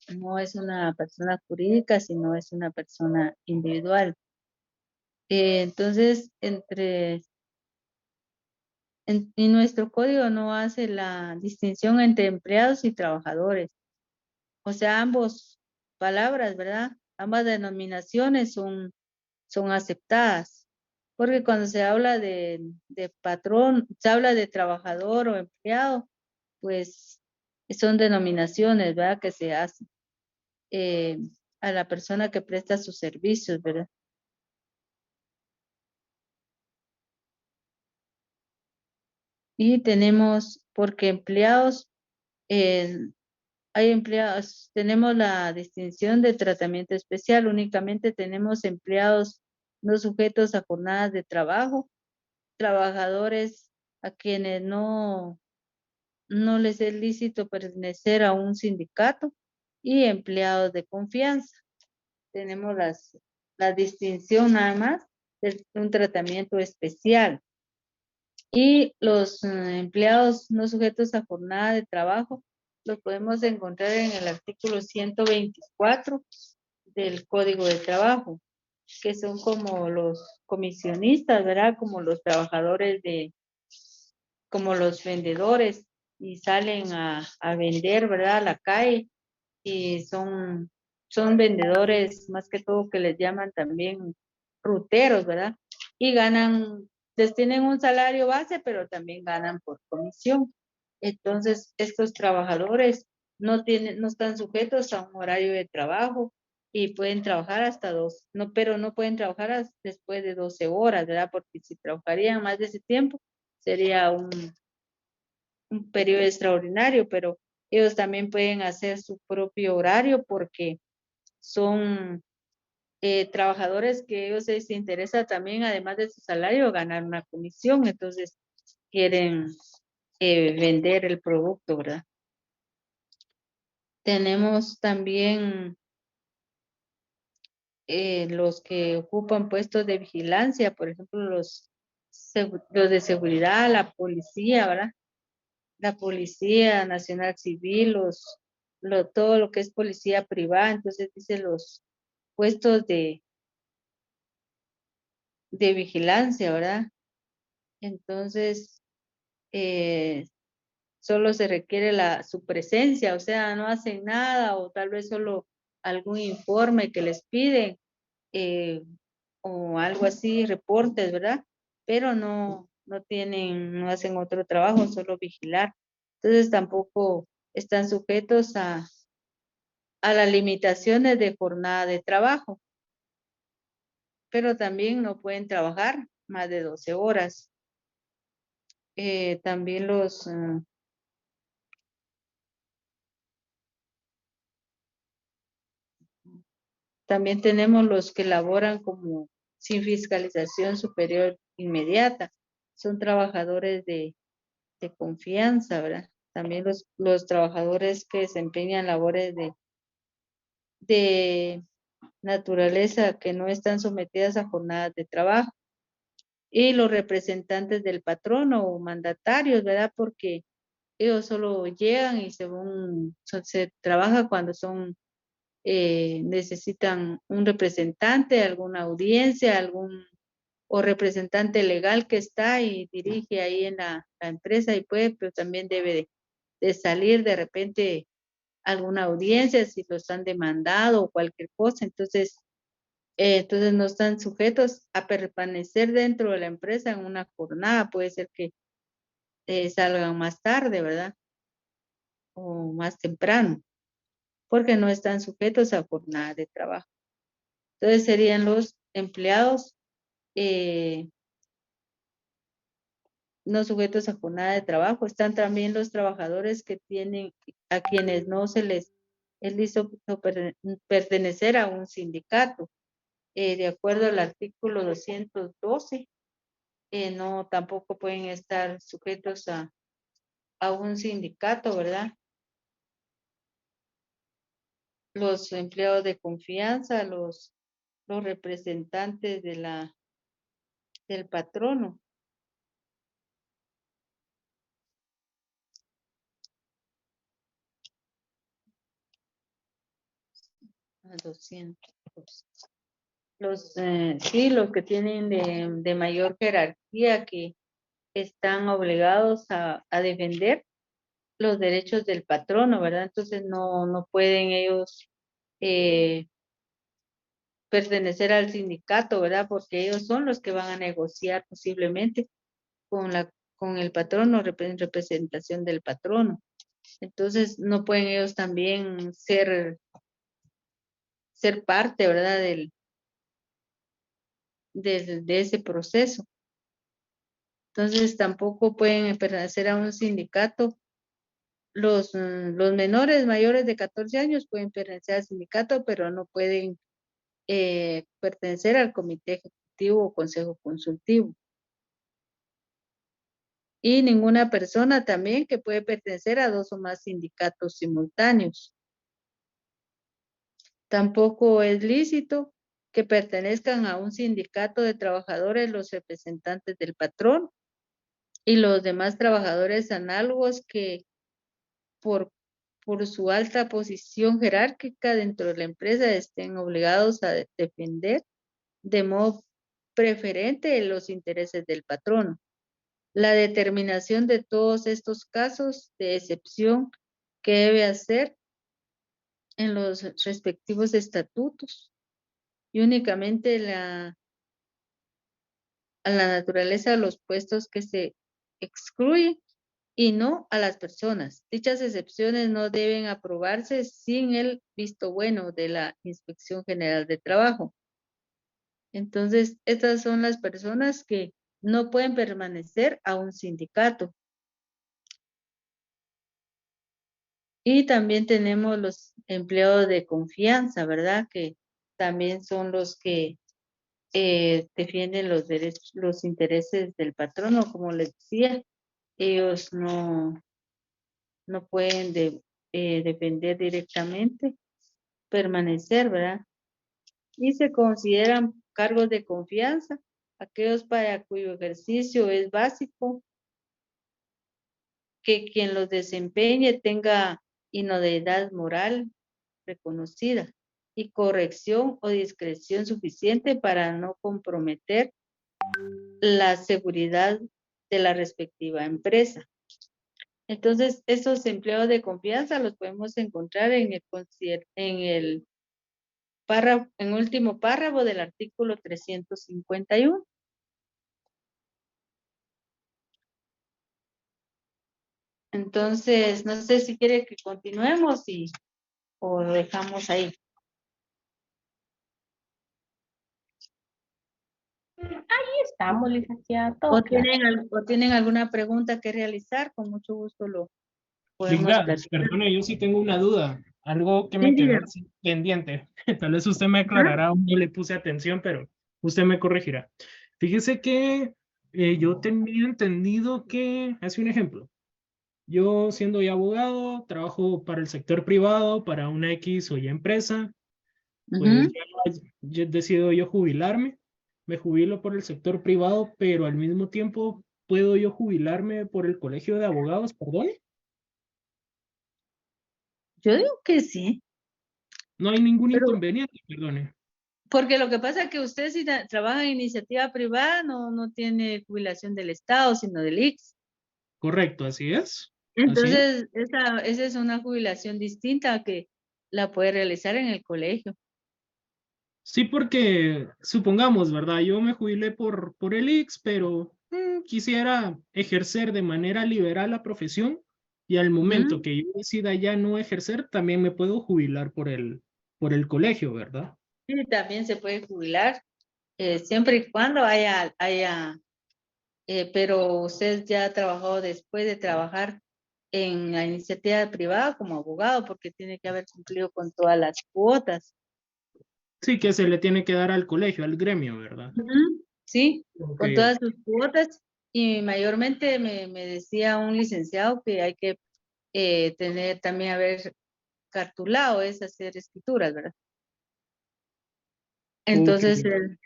Speaker 1: No es una persona jurídica, sino es una persona individual. Entonces, y nuestro código no hace la distinción entre empleados y trabajadores. O sea, ambas palabras, ¿verdad? Ambas denominaciones son aceptadas. Porque cuando se habla de patrón, se habla de trabajador o empleado, pues son denominaciones, ¿verdad? Que se hacen a la persona que presta sus servicios, ¿verdad? Y tenemos, porque empleados, hay empleados, tenemos la distinción de tratamiento especial, únicamente tenemos empleados no sujetos a jornadas de trabajo, trabajadores a quienes no les es lícito pertenecer a un sindicato y empleados de confianza. Tenemos la distinción nada más de un tratamiento especial. Y los empleados no sujetos a jornada de trabajo los podemos encontrar en el artículo 124 del Código de Trabajo, que son como los comisionistas, ¿verdad? Como los trabajadores como los vendedores y salen a vender, ¿verdad? A la calle y son vendedores más que todo que les llaman también ruteros, ¿verdad? Y les tienen un salario base, pero también ganan por comisión. Entonces, estos trabajadores no están sujetos a un horario de trabajo y pueden trabajar hasta pero no pueden trabajar después de 12 horas, ¿verdad? Porque si trabajarían más de ese tiempo, sería un periodo extraordinario, pero ellos también pueden hacer su propio horario porque son trabajadores que ellos les interesa también, además de su salario, ganar una comisión, entonces quieren vender el producto, ¿verdad? Tenemos también los que ocupan puestos de vigilancia, por ejemplo, los de seguridad, la policía, ¿verdad? La Policía Nacional Civil, todo lo que es policía privada, entonces dice los puestos de vigilancia, ¿verdad? Entonces, solo se requiere su presencia, o sea, no hacen nada o tal vez solo algún informe que les piden o algo así, reportes, ¿verdad? Pero no hacen otro trabajo, solo vigilar. Entonces tampoco están sujetos a las limitaciones de jornada de trabajo, pero también no pueden trabajar más de 12 horas. También también tenemos los que laboran como sin fiscalización superior inmediata. Son trabajadores de confianza, ¿verdad? También los trabajadores que desempeñan labores de naturaleza que no están sometidas a jornadas de trabajo. Y los representantes del patrono o mandatarios, ¿verdad? Porque ellos solo llegan y se trabaja cuando necesitan un representante, alguna audiencia, o representante legal que está y dirige ahí en la empresa y puede, pero también debe de salir de repente alguna audiencia si los han demandado o cualquier cosa. Entonces no están sujetos a permanecer dentro de la empresa en una jornada. Puede ser que salgan más tarde, ¿verdad? O más temprano, porque no están sujetos a jornada de trabajo. Entonces serían los empleados no sujetos a jornada de trabajo. Están también los trabajadores a quienes no se les es listo pertenecer a un sindicato. De acuerdo al artículo 212, no tampoco pueden estar sujetos a un sindicato, ¿verdad? Los empleados de confianza, los representantes del patrono. A 200. Los que tienen de mayor jerarquía, que están obligados a defender los derechos del patrono, ¿verdad? Entonces no pueden ellos pertenecer al sindicato, ¿verdad? Porque ellos son los que van a negociar posiblemente con el patrono, representación del patrono. Entonces no pueden ellos también ser parte, ¿verdad? De ese proceso. Entonces tampoco pueden pertenecer a un sindicato. Los menores mayores de 14 años pueden pertenecer al sindicato, pero no pueden pertenecer al comité ejecutivo o consejo consultivo. Y ninguna persona también que puede pertenecer a 2 o más sindicatos simultáneos. Tampoco es lícito que pertenezcan a un sindicato de trabajadores los representantes del patrón y los demás trabajadores análogos que por su alta posición jerárquica dentro de la empresa estén obligados a defender de modo preferente los intereses del patrono. La determinación de todos estos casos de excepción que debe hacer en los respectivos estatutos y únicamente a la naturaleza de los puestos que se excluyen y no a las personas. Dichas excepciones no deben aprobarse sin el visto bueno de la Inspección General de Trabajo. Entonces, estas son las personas que no pueden permanecer a un sindicato. Y también tenemos los empleados de confianza, ¿verdad? Que también son los que defienden los derechos, los intereses del patrono, como les decía. Ellos no pueden defender directamente, permanecer, ¿verdad? Y se consideran cargos de confianza aquellos para cuyo ejercicio es básico que quien los desempeñe tenga idoneidad moral reconocida y corrección o discreción suficiente para no comprometer la seguridad de la respectiva empresa. Entonces, esos empleados de confianza los podemos encontrar en el en último párrafo del artículo 351. Entonces, no sé si quiere que continuemos o lo dejamos ahí.
Speaker 3: Ahí estamos, licenciada. todo
Speaker 1: ¿O
Speaker 3: claro.
Speaker 1: tienen alguna pregunta que realizar? Con mucho gusto lo podemos
Speaker 13: Linda,
Speaker 1: platicar.
Speaker 13: perdone, yo sí tengo una duda. Algo que
Speaker 1: Sí,
Speaker 13: me quedó
Speaker 1: dígame.
Speaker 13: así pendiente. Tal vez usted me aclarará o no le puse atención, pero usted me corregirá. Fíjese que yo tenía entendido que, hace un ejemplo, yo siendo ya abogado, trabajo para el sector privado, para una X o Y empresa, pues ya decido yo jubilarme, me jubilo por el sector privado, pero al mismo tiempo puedo yo jubilarme por el colegio de abogados, perdón.
Speaker 1: Yo digo que sí.
Speaker 13: No hay ningún
Speaker 1: Pero-
Speaker 13: inconveniente, perdone.
Speaker 1: Porque lo que pasa es que usted si trabaja en iniciativa privada no tiene jubilación del Estado, sino del IX.
Speaker 13: Correcto, así es.
Speaker 1: Entonces, esa es una jubilación distinta a que la puede realizar en el colegio.
Speaker 13: Sí, porque supongamos, ¿verdad? Yo me jubilé por el IX, pero quisiera ejercer de manera liberal la profesión y al momento que yo decida ya no ejercer, también me puedo jubilar por el colegio, ¿verdad?
Speaker 1: Sí, también se puede jubilar, siempre y cuando haya pero usted ya ha trabajado después de trabajar en la iniciativa privada como abogado, porque tiene que haber cumplido con todas las cuotas.
Speaker 13: Sí, que se le tiene que dar al colegio, al gremio, ¿verdad?
Speaker 1: Sí,
Speaker 13: Ok,
Speaker 1: con todas sus cuotas, y mayormente me decía un licenciado que hay que también haber cartulado, es hacer escrituras, ¿verdad? Entonces, él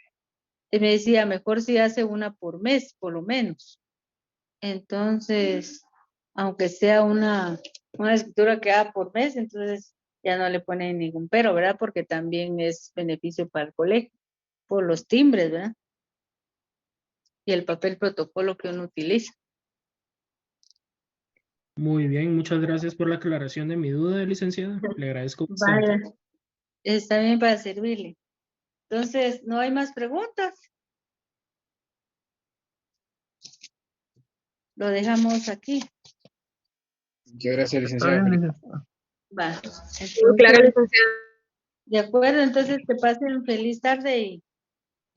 Speaker 1: me decía, mejor si hace una por mes, por lo menos. Entonces, aunque sea una escritura que haga por mes, entonces ya no le ponen ningún pero, ¿verdad? Porque también es beneficio para el colegio, por los timbres, ¿verdad? Y el papel protocolo que uno utiliza.
Speaker 13: Muy bien, muchas gracias por la aclaración de mi duda, licenciada. Le agradezco bastante.
Speaker 1: Vaya, está bien para servirle. Entonces, ¿no hay más preguntas? Lo dejamos aquí.
Speaker 14: Muchas gracias, licenciada.
Speaker 1: Va.
Speaker 15: Claro,
Speaker 1: Entonces,
Speaker 15: licenciada.
Speaker 1: de acuerdo, entonces que pasen feliz tarde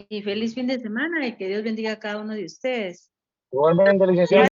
Speaker 1: y feliz fin de semana y que Dios bendiga a cada uno de ustedes.
Speaker 12: Igualmente, licenciada.